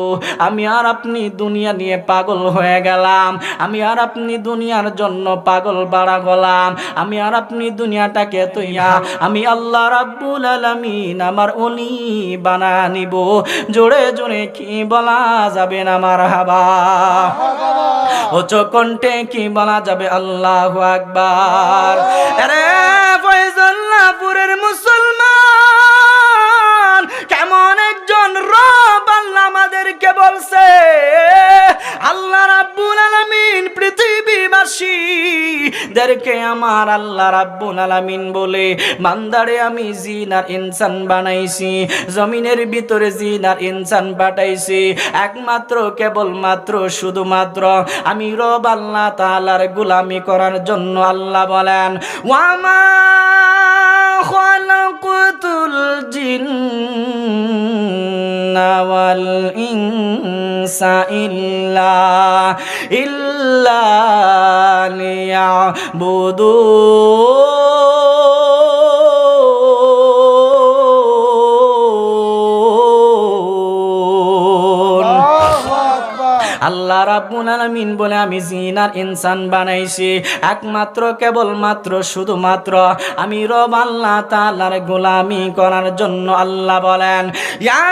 আমি আর আপনি দুনিয়া নিয়ে পাগল হয়ে গেলাম আমি আর আপনি দুনিয়ার জন্য পাগল বাড়া গেলাম আমি আর আপনি দুনিয়াটাকে তৈয়া আমি আল্লাহ রাব্বুল আলামিন আমার ওলি বানা নিব জোরে জোরে কি বলা যাবে না মারহাবা উচ্চ কণ্ঠে কি বলা যাবে আল্লাহু আকবার আরে ফয়জুল্লাহপুরের মুসলমান কেমন একজন রব আল্লাহ আমাদেরকে বলছে আল্লাহ রাব্বুল আলামিন পৃথিবীবাসীদেরকে আমার আল্লাহ রাব্বুল আলামিন বলে বান্দারে আমি জিন আর ইনসান বানাইছি জমিনের ভিতরে জিন আর ইনসান পাঠাইছি একমাত্র কেবলমাত্র শুধুমাত্র আমি রব আল্লাহ তাআলার গোলামি করার জন্য আল্লাহ বলেন ওয়ামা খালাকুতুল জিন্না ওয়াল ইনসা ইল্লা লিয়াবুদুন আল্লাহ রাব্বুল আলামিন বলে আমি জিন আর ইনসান বানাইছি একমাত্র কেবলমাত্র শুধুমাত্র আমি রব আল্লাহ তাআলার গোলামি করার জন্য আল্লাহ বলেন ইয়া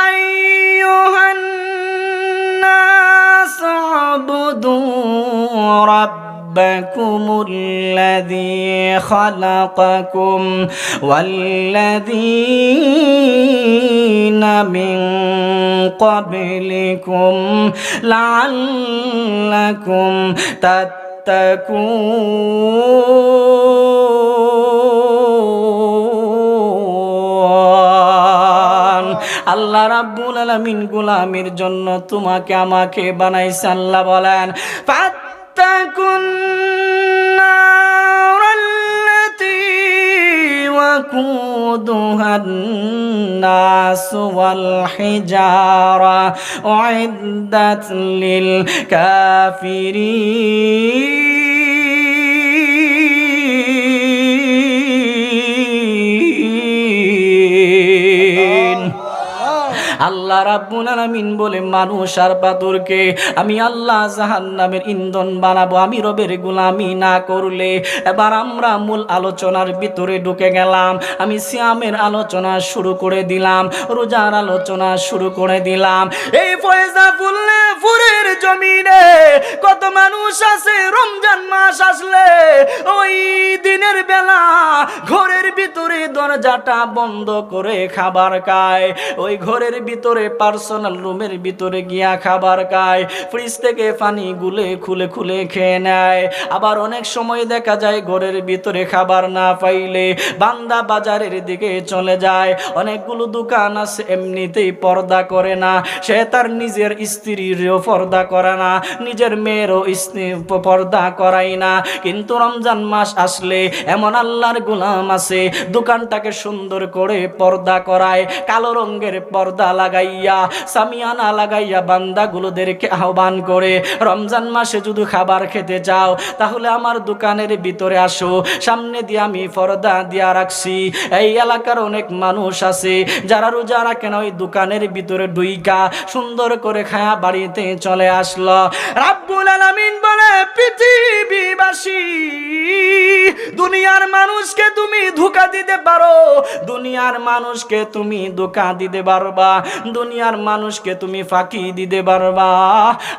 আইয়ুহান নাস উবুদু الذي خلقكم والذين من قبلكم لعلكم تتقون আল্লাহ রাব্বুল আলামিন গোলামের জন্য তোমাকে আমাকে বানাইছে আল্লাহ বলেন ফাত্তাকুন নারাল্লাতী ওয়াকুদুহান নাস ওয়াল হিজারা উইদ্দাত লিল কাফিরিন আল্লাহ রাব্বুল আলামিন বলে মানুষ আর পাথরকে আমি আল্লাহ জাহান্নামের ইন্ধন বানাবো আমি রবের গোলামি না করলে। এবার আমরা মূল আলোচনার ভিতরে ঢুকে গেলাম। আমি সিয়ামের আলোচনা শুরু করে দিলাম, রোজার আলোচনা শুরু করে দিলাম। এই ফয়জাপুরের জমিনে কত মানুষ আছে রমজান মাস আসলে ওই দিনের বেলা ঘরের ভিতরে দরজাটা বন্ধ করে খাবার খায়, ওই ঘরের ভিতরে পার্সোনাল রুমের ভিতরে গিয়া খাবার খায়, ফ্রিজ থেকে পানি গুলে খুলে খুলে খেয়ে নেয়। আবার অনেক সময় দেখা যায় ঘরের ভিতরে খাবার না পাইলে বান্দা বাজারের দিকে চলে যায়। অনেকগুলো দোকান আছে এমনিতেই পর্দা করে না, সে তার নিজের স্ত্রীরও পর্দা করে না, নিজের মেয়েরও পর্দা করাই না। কিন্তু রমজান মাস আসলে এমন আল্লাহর গোলাম আছে দোকানটাকে সুন্দর করে পর্দা করায়, কালো রঙের পর্দা লাগাইয়া সামিয়ানা লাগাইয়া বান্দাগুলোদেরকে আহ্বান করে রমজান মাসে যদি খাবার খেতে চাও তাহলে আমার দোকানের ভিতরে আসো, সামনে দিয়ে আমি পর্দা দিয়া রাখছি। এই এলাকার অনেক মানুষ আছে যারা রোজা রাখেন ওই দোকানের ভিতরে ঢুইকা সুন্দর করে খায়া বাড়িতে চলে আসলো। রাব্বুল আলামিন বলে পৃথিবীবাসী দুনিয়ার মানুষকে তুমি ধোঁকা দিতে পারো, দুনিয়ার মানুষকে তুমি ধোঁকা দিতে পারবা, দুনিয়ার মানুষকে তুমি ফাঁকি দিতে পারবা,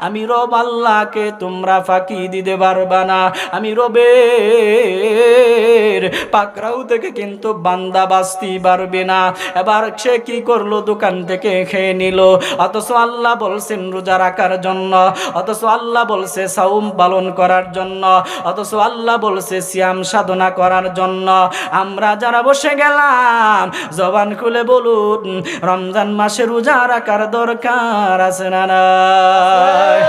আমি রব আল্লাহকে তোমরা ফাঁকি দিতে পারবা না। আমি রবের পাকড়াও থেকে কিন্তু বান্দা বাঁচতে পারবে না। এবার সে কি করলো, দোকান থেকে খেয়ে নিল। অথচ আল্লাহ বলছেন রোজা রাখার জন্য, অথচ আল্লাহ বলছে সাওম পালন করার জন্য, অথচ আল্লাহ বলছে সিয়াম সাধনা করার জন্য। আমরা যারা বসে গেলাম জবান খুলে বলুন রমজান মাসে রোজা রাখার দরকার আছে না নাই?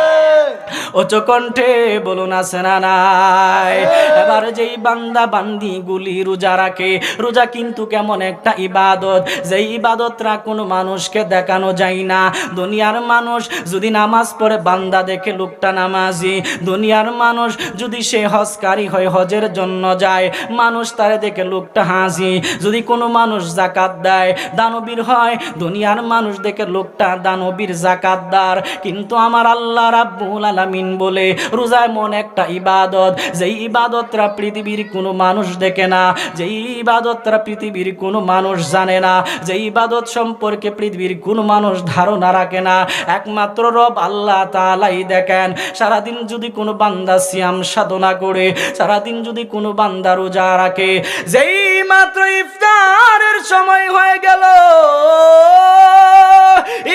উচ্চ কণ্ঠে বলুন আছে না নাই? এবার যেই বান্দা বান্দি গুলি রোজা রাখে, রোজা কিন্তু কেমন একটা ইবাদত, যেই ইবাদতরা কোনো মানুষকে দেখানো যায় না। দুনিয়ার মানুষ যদি নামাজ পড়ে বান্দা দেখে লোকটা নামাজি, দুনিয়ার মানুষ যদি সে হজকারী হয় হজের জন্য যায় মানুষ তারে দেখে লোকটা হাজি, যদি কোনো মানুষ যাকাত দেয় দানবীর হয় দুনিয়ার মানুষ দেখে লোকটা দানবীর যাকাতদার। কিন্তু আমার আল্লাহ রাব্বুল আলামিন বলে রোজা এমন একটা ইবাদত যেই ইবাদতরা পৃথিবীর কোনো মানুষ দেখে না, যেই ইবাদতরা পৃথিবীর কোনো মানুষ জানে না, যেই ইবাদত সম্পর্কে পৃথিবীর কোনো মানুষ ধারণা রাখে না, একমাত্র রব আল্লাহ তাআলাই দেখেন। সারাদিন যদি কোনো বান্দা সিয়াম সাধনা করে, সারাদিন যদি কোনো বান্দা রোজা রাখে, যেই মাত্র ইফতারের সময় হয়ে গেল,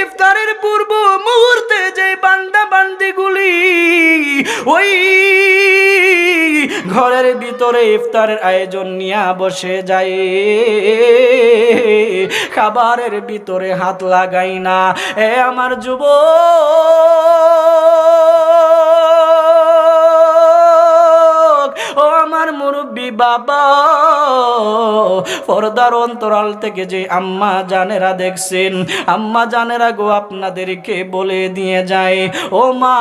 ইফতারের পূর্ব মুহূর্তে যে বান্দা বান্দিগুলি ওই ঘরের ভিতরে ইফতারের আয়োজন নিয়ে বসে যায়, খাবারের ভিতরে হাত লাগাই না। এ আমার যুবক, ও আমার মুরব্বী বাবা, পর্দার অন্তরাল থেকে যে আম্মা জানেরা দেখছেন, আম্মা জানেরা গো আপনাদেরকে বলে দিয়ে যায়, ও মা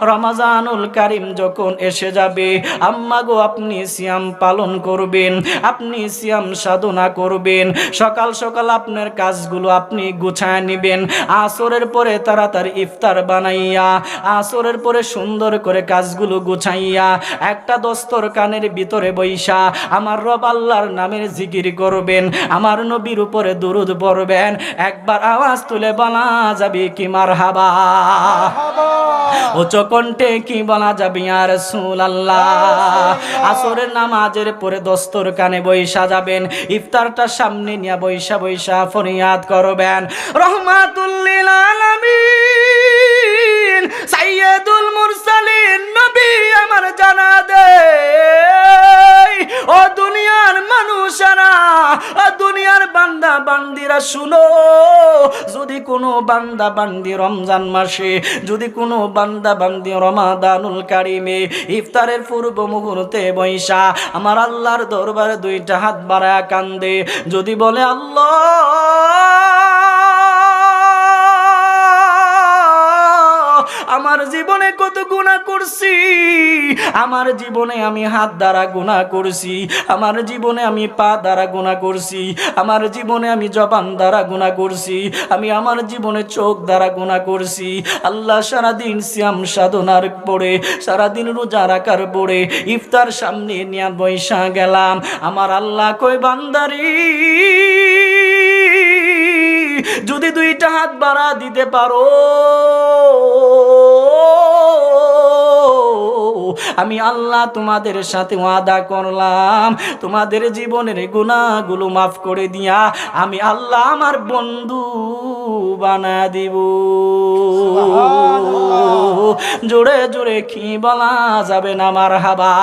রমজানুল কারীম যখন এসে যাবে আম্মা গো আপনি সিয়াম পালন করবেন, আপনি সিয়াম সাধনা করবেন। সকাল সকাল আপনার কাজগুলো আপনি গুছায় নেবেন, আসরের পরে তাড়াতাড়ি ইফতার বানাইয়া, আসরের পরে সুন্দর করে কাজগুলো গুছাইয়া একটা দস্তরখানের ভিতরে বই বৈশা আমার রব আল্লাহর নামের জিকির করবেন, আমার নবীর উপরে দুরূদ পড়বেন। একবার আওয়াজ তুলে বলা যাবে কি মারহাবা? উচ্চ কণ্ঠে কি বলা যাবে ইয়া রাসূলুল্লাহ? আসরের নামাজের পরে দস্তরখানে বৈশা যাবেন, ইফতারটা সামনে নিয়ে বৈশা বৈশা ফরিয়াদ করবেন, রহমাতুল লিল আলামিন সাইয়্যিদুল মুরসালিন নবী আমার জানা দে, ও দুনিয়ার মানুষেরা, ও দুনিয়ার বান্দা বান্দিরা শুনো, যদি কোনো বান্দা বান্দি রমজান মাসে, যদি কোনো বান্দা বান্দি রমাদানুল কারিমে ইফতারের পূর্ব মুহূর্তে বৈশা আমার আল্লাহর দরবারে দুইটা হাত বাড়ায়া কান্দে, যদি বলে আল্লাহ আমার জীবনে কত গুনাহ করছি, আমার জীবনে আমি হাত দ্বারা গুনাহ করছি, আমার জীবনে আমি পা দ্বারা গুনাহ করছি, আমার জীবনে আমি জবান দ্বারা গুনাহ করছি, আমি আমার জীবনে চোখ দ্বারা গুনাহ করছি। আল্লাহ সারাদিন সিয়াম সাধনার পরে, সারাদিন রোজা রাখার পরে ইফতার সামনে নিয়ে বৈশা গেলাম, আমার আল্লাহ কই বান্দারি যদি দুইটা হাত বাড়া দিতে পারো আমি আল্লাহ তোমাদের সাথে ওয়াদা করলাম, তোমাদের জীবনের গুনাহগুলো মাফ করে দিয়া আমি আল্লাহ আমার বন্ধু বানা দিব। জোরে জোরে কি বলা যাবে না মারহাবা?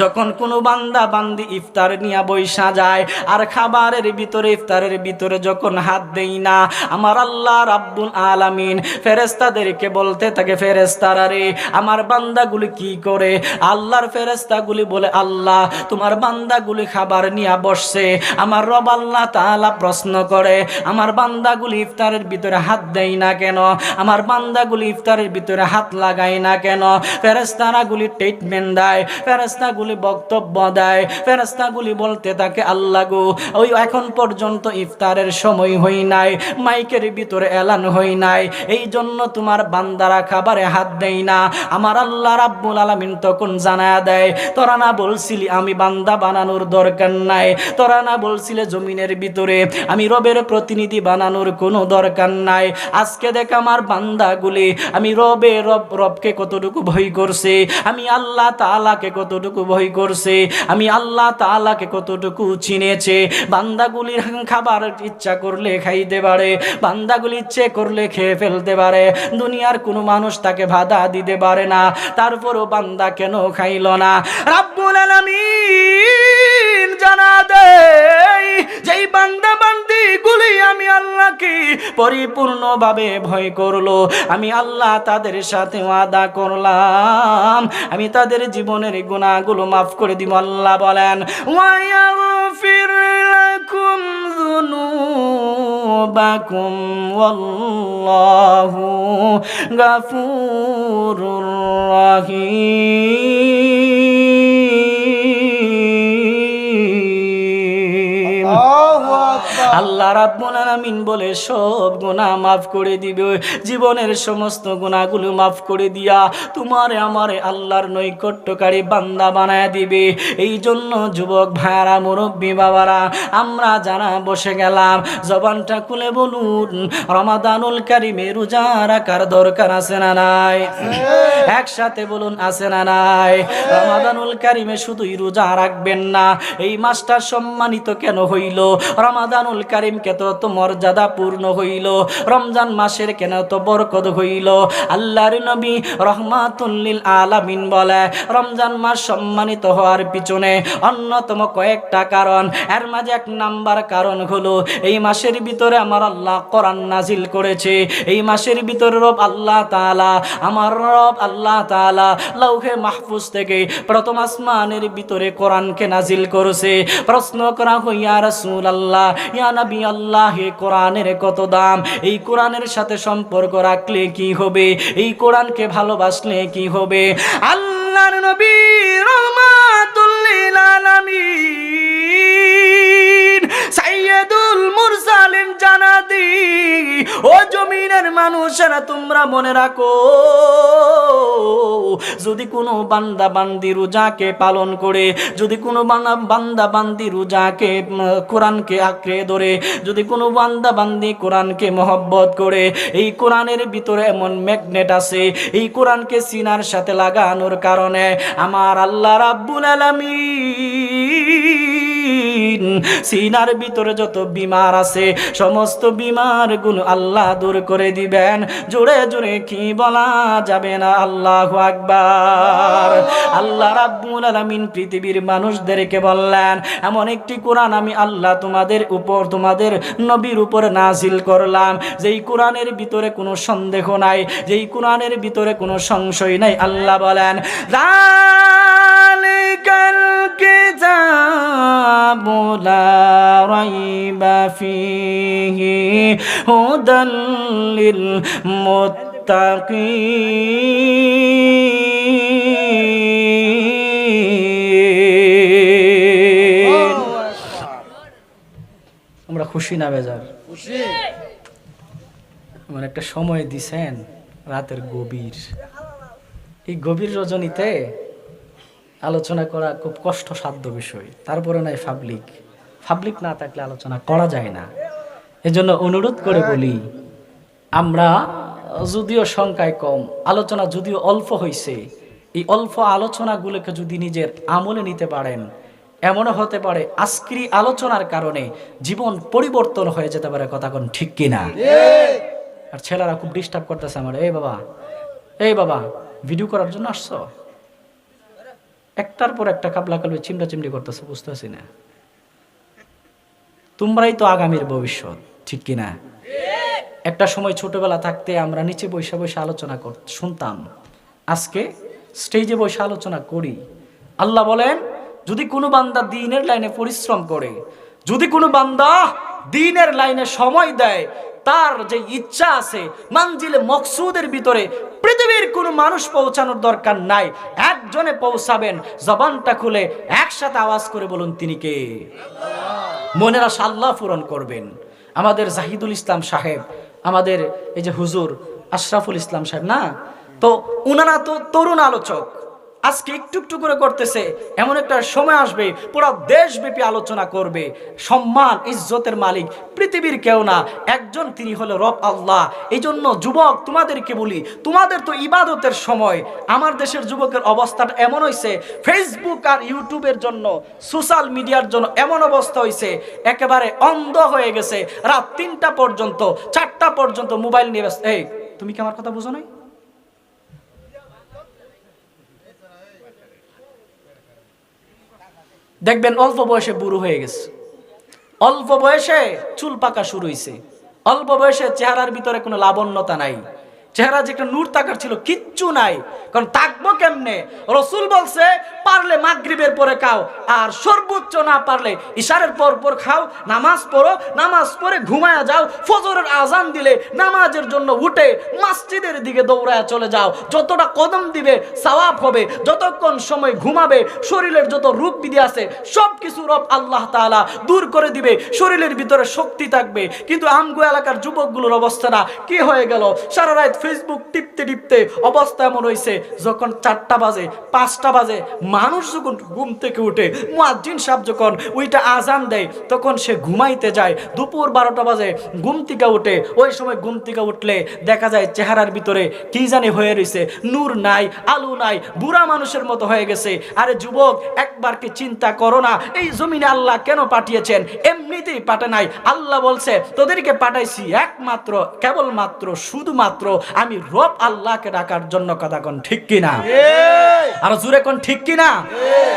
যখন কোনো বান্দা বান্দি ইফতার নিয়ে বৈশা যায় আর খাবারের ভিতরে ইফতারের ভিতরে যখন হাত দেই না, আমার আল্লাহ রাব্বুল আলামিন ফেরেশতাদেরকে বলতে থাকে, ফেরেশতারা রে আমার বান্দাগুলি কি করে? আল্লাহর ফেরেশতাগুলি বলে আল্লাহ তোমার বান্দাগুলি খাবার নিয়ে বসছে। আমার রব আল্লাহ তাআলা প্রশ্ন করে আমার বান্দাগুলি ইফতারের ভিতরে হাত দেয় না কেন, আমার বান্দাগুলি ইফতারের ভিতরে হাত লাগায় না কেন? ফেরেশতাগুলি ট্রিটমেন্ট দেয়, ফেরেশতাগুলি বক্তব্য দেয়, ফেরেশতাগুলি বলতে থাকে আল্লাহ গো ওই এখন পর্যন্ত ইফতারের সময় হই নাই, মাইকের ভিতরে এলান হই নাই, এই জন্য তোমার বান্দারা খাবারে হাত দেয় না। আমার আল্লাহ রাব্বুল আলামিন তখন জানায়া দেয় তোরা না বলছিলি আমি বান্দা বানানোর দরকার নাই, তোরা না বলছিলে জমিনের ভিতরে আমি রবের প্রতিনিধি বানানোর কোনো দরকার নাই। আজকে দেখ আমার বান্দাগুলি আমি রবকে কতটুকু ভয় করছে, আমি আল্লাহ তাআলাকে কতটুকু ভয় করছে, আমি আল্লাহ তাআলাকে কতটুকু চিনেছে। বান্দাগুলির খাবার ইচ্ছা করলে খাইতে পারে, বান্দাগুলি ইচ্ছে করলে খেয়ে ফেলতে পারে, দুনিয়ার কোনো মানুষ তাকে বাধা দিতে পারে না, তারপরও বান্দা কেন খাইল না? রাব্বুল আলামিন জানা দেয় যেই বান্দা বান্দি গুলি আমি আল্লাহকে পরিপূর্ণভাবে ভয় করলো, আমি আল্লাহ তাদের সাথে ওয়াদা করলাম আমি তাদের জীবনের গুনাহগুলো মাফ করে দিব। আল্লাহ বলেন ওয়ায়াগফির লাকুম যুনুবাকুম ওয়াল্লাহু গাফুরুর রহিম। আল্লাহ রাব্বুল আলামিন বলে সব গুনাহ মাফ করে দিবে, জীবনের সমস্ত গুনাহগুলো মাফ করে দিয়া তোমারে আমারে আল্লাহর নৈকট্যকারী বান্দা বানায় দিবে। এই জন্য যুবক ভাইরা, মুরব্বী বাবারা, আমরা যারা বসে গেলাম জবানটা খুলে বলুন রমাদানুল কারিমে রোজা রাখার দরকার আছে না নাই? একসাথে বলুন আছে না নাই? রমাদানুল কারিমে শুধুই রোজা রাখবেন না, এই মাসটা সম্মানিত কেন হইল? রমাদানুল কারিমকে তো মর্যাদা পূর্ণ হইল, রমজান মাসের কেন তো বরকত হইল? আল্লাহর নবী রহমাতুল লিল আলামিন বলে রমজান মাস সম্মানিত হওয়ার পিছনে অন্যতম কয়েকটা কারণ, এর মাঝে এক নাম্বার কারণ হলো এই মাসের ভিতরে আমার আল্লাহ কোরআন নাজিল করেছে। এই মাসের ভিতরে রব আল্লাহ তাআলা, আমার রব আল্লাহ তাআলা লাউহে মাহফুজ থেকে প্রথম আসমানের ভিতরে কোরআনকে নাজিল করেছে। প্রশ্ন করা হয় ইয়া রাসূলুল্লাহ, ইয়া নবী আল্লাহ, এই কোরআনের কত দাম? এই কোরআনের সাথে সম্পর্ক রাখলে কি হবে? এই কোরআনকে ভালোবাসলে কি হবে? আল্লাহর নবী রহমাতুল লিল আলামিন সাইয়্যিদুল মুরসালিন জানাতি ও জমিনের মানুষেরা তোমরা মনে রাখো যদি কোনো বান্দা বান্দি রোজাকে পালন করে, যদি কোনো বান্দা বান্দি রোজাকে কোরআনকে আঁকড়ে ধরে, যদি কোনো বান্দা বান্দি কোরআনকে মহব্বত করে, এই কোরআনের ভিতরে এমন ম্যাগনেট আছে, এই কোরআনকে সিনার সাথে লাগানোর কারণে আমার আল্লাহ রাব্বুল আলামিন সিনার ভিতরে যত বিমার আছে সমস্ত বিমারগুলো আল্লাহ দূর করে দিবেন। জোরে জোরে কি বলা যাবে না আল্লাহু আকবার। আল্লাহ রাব্বুল আলামিন পৃথিবীর মানুষদেরকে বললেন, এমন একটি কোরআন আমি আল্লাহ তোমাদের উপর, তোমাদের নবীর উপর নাজিল করলাম, যেই কোরআনের ভিতরে কোনো সন্দেহ নাই, যেই কোরআনের ভিতরে কোনো সংশয় নাই। আল্লাহ বলেন, যালিকাল কিতাবু লা রাইবা ফীহি হুদাল লিল মুত্তাকিন। আমরা খুশি না বেজার? খুশি। আমার একটা সময় দিছেন, রাতের গভীর, এই গভীর রজনীতে আলোচনা করা খুব কষ্টসাধ্য বিষয়। তারপরে নাই পাবলিক না থাকলে আলোচনা করা যায় না। এজন্য অনুরোধ করে বলি, আমরা যদিও সংখ্যায় কম, আলোচনা যদিও অল্প হয়েছে, এই অল্প আলোচনাগুলোকে যদি নিজের আমলে নিতে পারেন, এমনও হতে পারে আজকের আলোচনার কারণে জীবন পরিবর্তন হয়ে যেতে পারে। কথা কোন ঠিক কিনা? আর ছেলেরা খুব ডিস্টার্ব করতেছে আমার, এই বাবা ভিডিও করার জন্য আসছো? একটার পর একটা কাবলা কালবে চিমড়া চিমড়ি করতেছে, বুঝতেছি না। তোমরাই তো আগামীর ভবিষ্যৎ, ঠিক কিনা? একটা সময় ছোটবেলা থাকতে আমরা নিচে বসে বসে আলোচনা শুনতাম, আজকে স্টেজে বসে আলোচনা করি। আল্লাহ বলেন, যদি কোনো বান্দা দ্বীনের লাইনে পরিশ্রম করে, যদি কোনো বান্দা দ্বীনের লাইনে সময় দেয়, তার যে ইচ্ছা আছে মানজিলে মকসুদের ভিতরে পৃথিবীর কোনো মানুষ পৌঁছানোর দরকার নাই, একজনে পৌঁছাবেন। জবানটা খুলে একসাথে আওয়াজ করে বলুন, তিনি কে? মনের আশা আল্লাহ পূরণ করবেন। আমাদের জাহিদুল ইসলাম সাহেব, আমাদের এই যে হুজুর আশরাফুল ইসলাম সাহেব না, তো উনারা তো তরুণ আলোচক, আজকে একটু একটু করে করতেছে, এমন একটা সময় আসবে পুরো দেশব্যাপী আলোচনা করবে। সম্মান ইজ্জতের মালিক পৃথিবীর কেউ না, একজন, তিনি হলো রব আল্লাহ। এই জন্য যুবক তোমাদেরকে বলি, তোমাদের তো ইবাদতের সময়। আমার দেশের যুবকের অবস্থাটা এমন হয়েছে, ফেসবুক আর ইউটিউবের জন্য, সোশ্যাল মিডিয়ার জন্য এমন অবস্থা হয়েছে, একেবারে অন্ধ হয়ে গেছে। রাত 3টা পর্যন্ত 4টা পর্যন্ত মোবাইল নিয়ে ব্যস্ত। এই তুমি কি আমার কথা বুঝো নাই? দেখবেন অল্প বয়সে বুড়ো হয়ে গেছে, অল্প বয়সে চুল পাকা শুরু হয়েছে, অল্প বয়সে চেহারার ভিতরে কোনো লাবণ্যতা নাই, চেহারা যে একটা নূর তাকার ছিল কিচ্ছু নাই। কারণ তাকবো কেমনে? রসুল বলছে, পারলে মাগরিবের পরে খাও, আর সর্বোচ্চ না পারলে ইশারের পর পর খাও। নামাজ পড়ো, নামাজ পড়ে ঘুমায়া যাও, ফজরের আজান দিলে নামাজের জন্য উঠে মসজিদের দিকে দৌড়ায় চলে যাও। যতটা কদম দিবে সওয়াব হবে, যতক্ষণ সময় ঘুমাবে শরীরের যত রোগ বিধি আছে সব কিছু রব আল্লাহ তাআলা দূর করে দিবে, শরীরের ভিতরে শক্তি থাকবে। কিন্তু আমগো এলাকার যুবকগুলোর অবস্থাটা কি হয়ে গেল? সারা রাত ফেসবুক টিপতে টিপতে অবস্থা এমন হয়েছে, যখন 4টা বাজে 5টা বাজে, মানুষ যখন ঘুম থেকে উঠে, মুয়াজ্জিন সাহেব যখন ওইটা আজান দেয়, তখন সে ঘুমাইতে যায়। দুপুর 12টা বাজে ঘুম থেকে উঠে, ওই সময় ঘুম থেকে উঠলে দেখা যায় চেহারার ভিতরে কি জানি হয়ে রয়েছে, নূর নাই, আলো নাই, বুড়া মানুষের মতো হয়ে গেছে। আরে যুবক, একবার কি চিন্তা করো না, এই জমিনে আল্লাহ কেন পাঠিয়েছেন? এমনিতেই পাঠে নাই। আল্লাহ বলছে, তোদেরকে পাঠাইছি একমাত্র, কেবলমাত্র, শুধুমাত্র আমি রব আল্লাহকে ডাকার জন্য। কথা কোন ঠিক কিনা? আর জোরে কোন ঠিক কিনা?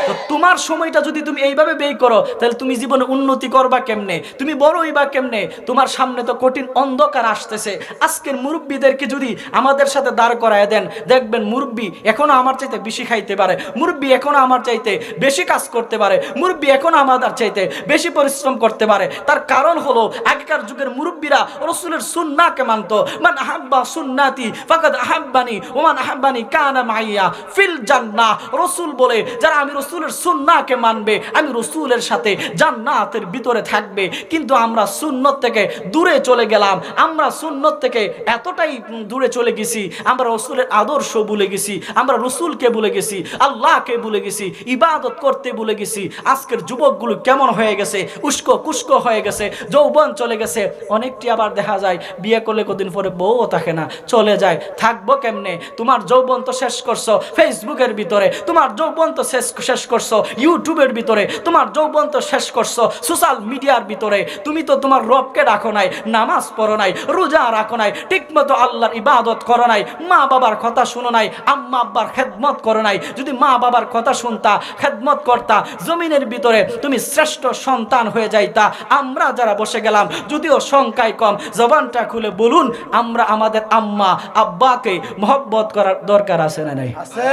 তো তোমার সময়টা যদি তুমি এইভাবে ব্যয় করো, তাহলে তুমি জীবনে উন্নতি করবা কেমনে? তুমি বড় হইবা কেমনে? তোমার সামনে তো কঠিন অন্ধকার আসতেছে। আজকের মুরব্বীদেরকে যদি আমাদের সাথে দাঁড় করায় দেন, দেখবেন মুরব্বী এখনো আমার চাইতে বেশি খাইতে পারে, মুরব্বী এখনো আমার চাইতে বেশি কাজ করতে পারে, মুরব্বী এখনো আমাদের চাইতে বেশি পরিশ্রম করতে পারে। তার কারণ হলো আগেকার যুগের মুরব্বীরা রাসূলের সুন্নাহকে মানতো। মান আহাব্বা সুন্নাহ সুন্নাতি ফাকাদ আহাব্বানি ওয়া মান আহাব্বানি কানা মাইয়া ফিল জান্নাহ। রাসূল বলে যারা আমি রাসূলের সুন্নাহকে মানবে, আমি রাসূলের সাথে জান্নাতের ভিতরে থাকবে। কিন্তু আমরা সুন্নত থেকে দূরে চলে গেলাম, আমরা সুন্নত থেকে এতটাই দূরে চলে গেছি, আমরা রাসূলের আদর্শ ভুলে গেছি, আমরা রাসূলকে ভুলে গেছি, আল্লাহকে ভুলে গেছি, ইবাদত করতে ভুলে গেছি। আজকের যুবকগুলো কেমন হয়ে গেছে, উস্কো কুস্কো হয়ে গেছে, যৌবন চলে গেছে। অনেকটি আবার দেখা যায় বিয়ে করলে কদিন পরে বউও থাকে না, চলে যায়। থাকবো কেমনে? তোমার যৌবন তো শেষ করছো ফেসবুকের ভিতরে, তোমার যৌবন তো শেষ করছো ইউটিউবের ভিতরে, তোমার যৌবন তো শেষ করছো সোশ্যাল মিডিয়ার ভিতরে। তুমি তো তোমার রবকে ডাকো নাই, নামাজ পড়ো নাই, রোজা রাখো নাই, ঠিকমতো আল্লাহর ইবাদত করো নাই, মা বাবার কথা শুনো নাই, আম্মা আব্বার খেদমত করো নাই। যদি মা বাবার কথা শুনতা, খেদমত করতা, জমিনের ভিতরে তুমি শ্রেষ্ঠ সন্তান হয়ে যাইতা। আমরা যারা বসে গেলাম, যদিও সংখ্যায় কম, জবানটা খুলে বলুন, আমরা আমাদের আম্মা আব্বাকে মহব্বত করার দরকার আছে না নাই? আছে।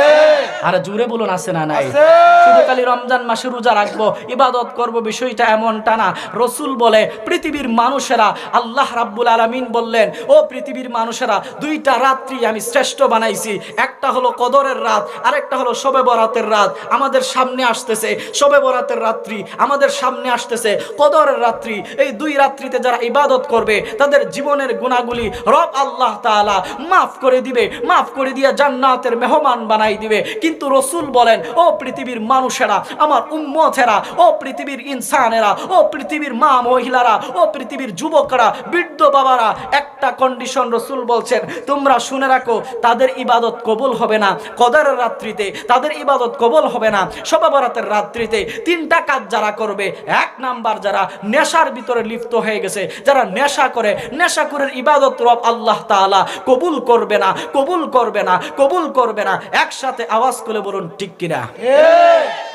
আর জুড়ে বলুন, আছে না নাই? আছে। শুধু খালি রমজান মাসে রোজা রাখবো, ইবাদত করব, বিষয়টা এমনটা না। রাসূল বলে পৃথিবীর মানুষেরা, আল্লাহ রাব্বুল আলামিন বললেন, ও পৃথিবীর মানুষেরা, দুইটা রাত্রি আমি শ্রেষ্ঠ বানাইছি। একটা হলো কদরের রাত, আরেকটা হলো শবে বরাতের রাত। আমাদের সামনে আসতেছে শবে বরাতের রাত্রি, আমাদের সামনে আসতেছে কদরের রাত্রি। এই দুই রাত্রিতে যারা ইবাদত করবে, তাদের জীবনের গুনাহগুলি রব আল্লাহ তাআলা মাফ করে দিবে, মাফ করে দিয়ে জান্নাতের মেহমান বানাই দিবে। কিন্তু রাসূল বলেন, ও পৃথিবীর মানুষেরা, আমার উম্মতেরা, ও পৃথিবীর ইনসানেরা, ও পৃথিবীর মা মহিলারা, ও পৃথিবীর যুবকরা, বৃদ্ধ বাবারা, একটা কন্ডিশন রাসূল বলছেন, তোমরা শুনে রাখো, তাদের ইবাদত কবুল হবে না কদরের রাত্রিতে, তাদের ইবাদত কবুল হবে না শবে বরাতের রাত্রিতে। তিনটা কাজ যারা করবে, এক নাম্বার যারা নেশার ভিতরে লিপ্ত হয়ে গেছে, যারা নেশা করে, নেশাখোরের ইবাদত রব আল্লাহ তাআলা কবুল করবে না, কবুল করবে না, কবুল করবে না। একসাথে আওয়াজ করে বলুন ঠিক কিনা?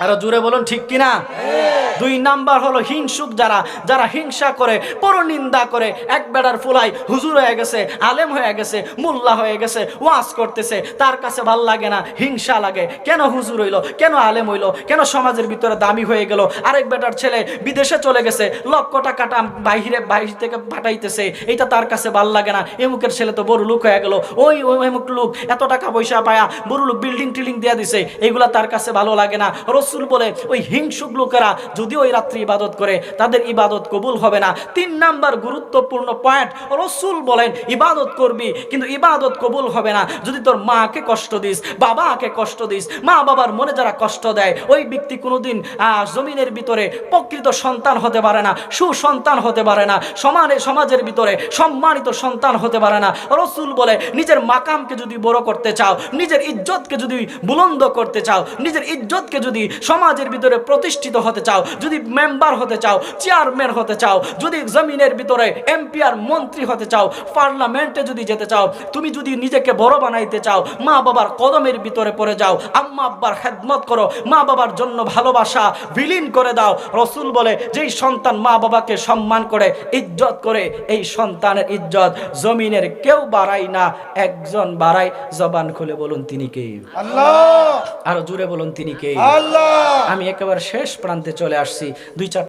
আরো জোরে বলুন ঠিক কিনা? দুই নাম্বার হলো হিংসুক যারা, যারা হিংসা করে, পরনিন্দা করে। এক বেড়ার ফুলাই হুজুর হয়ে গেছে, আলেম হয়ে গেছে, মোল্লা হয়ে গেছে, ওয়াজ করতেছে, তার কাছে ভাল লাগে না, হিংসা লাগে। কেন হুজুর হইলো, কেন আলেম হইলো, কেন সমাজের ভিতরে দামি হয়ে গেল? আরেক বেটার ছেলে বিদেশে চলে গেছে, লক্ষ টাকাটা বাইরে থেকে পাঠাইতেছে, এটা তার কাছে ভাল লাগে না। এমুকের ছেলে তো বড় লোক হয়ে গেল, ওই এমুক লোক এত টাকা পয়সা পায়া বড় লোক, বিল্ডিং টিল্ডিং দিয়ে দিছে, এগুলা তার কাছে ভালো লাগে না। রাসূল বলে ওই হিংসুক লোকেরা যদি ওই রাত্রি ইবাদত করে, তাদের ইবাদত কবুল হবে না। তিন নাম্বার গুরুত্বপূর্ণ পয়েন্ট, রাসূল বলেন ইবাদত করবি, কিন্তু ইবাদত কবুল হবে না যদি তোর মাকে কষ্ট দিস, বাবাকে কষ্ট দিস। মা বাবার মনে যারা কষ্ট দেয়, ওই ব্যক্তি কোনোদিন জমিনের ভিতরে প্রকৃত সন্তান হতে পারে না, সুসন্তান হতে পারে না, সমাজের ভিতরে সম্মানিত সন্তান হতে পারে না। রাসূল বলে নিজের মাকামকে যদি বড় করতে চাও, নিজের ইজ্জতকে যদি বুলন্দ করতে চাও, নিজের ইজ্জতকে যদি সমাজের ভিতরে প্রতিষ্ঠিত হতে চাও, যদি মেম্বার হতে চাও, চেয়ারম্যান হতে চাও, যদি জমিনের ভিতরে এমপি আর মন্ত্রী হতে চাও, পার্লামেন্টে যদি যেতে চাও, তুমি যদি নিজেকে বড় বানাইতে চাও, মা বাবার কদমের ভিতরে পড়ে যাও, আম্মা আব্বার খেদমত করো, মা বাবার জন্য ভালোবাসা বিলীন করে দাও। রাসূল বলে যেই সন্তান মা বাবাকে সম্মান করে, ইজ্জত করে, এই সন্তানের ইজ্জত জমিনের কেউ বাড়ায় না, একজন বাড়ায়। জবান খুলে বলুন তিনি কে? আল্লাহ। আরো জোরে বলুন তিনি কে? আল্লাহ। আমি একেবারে শেষ প্রান্তে চলে আসছি, দুই চার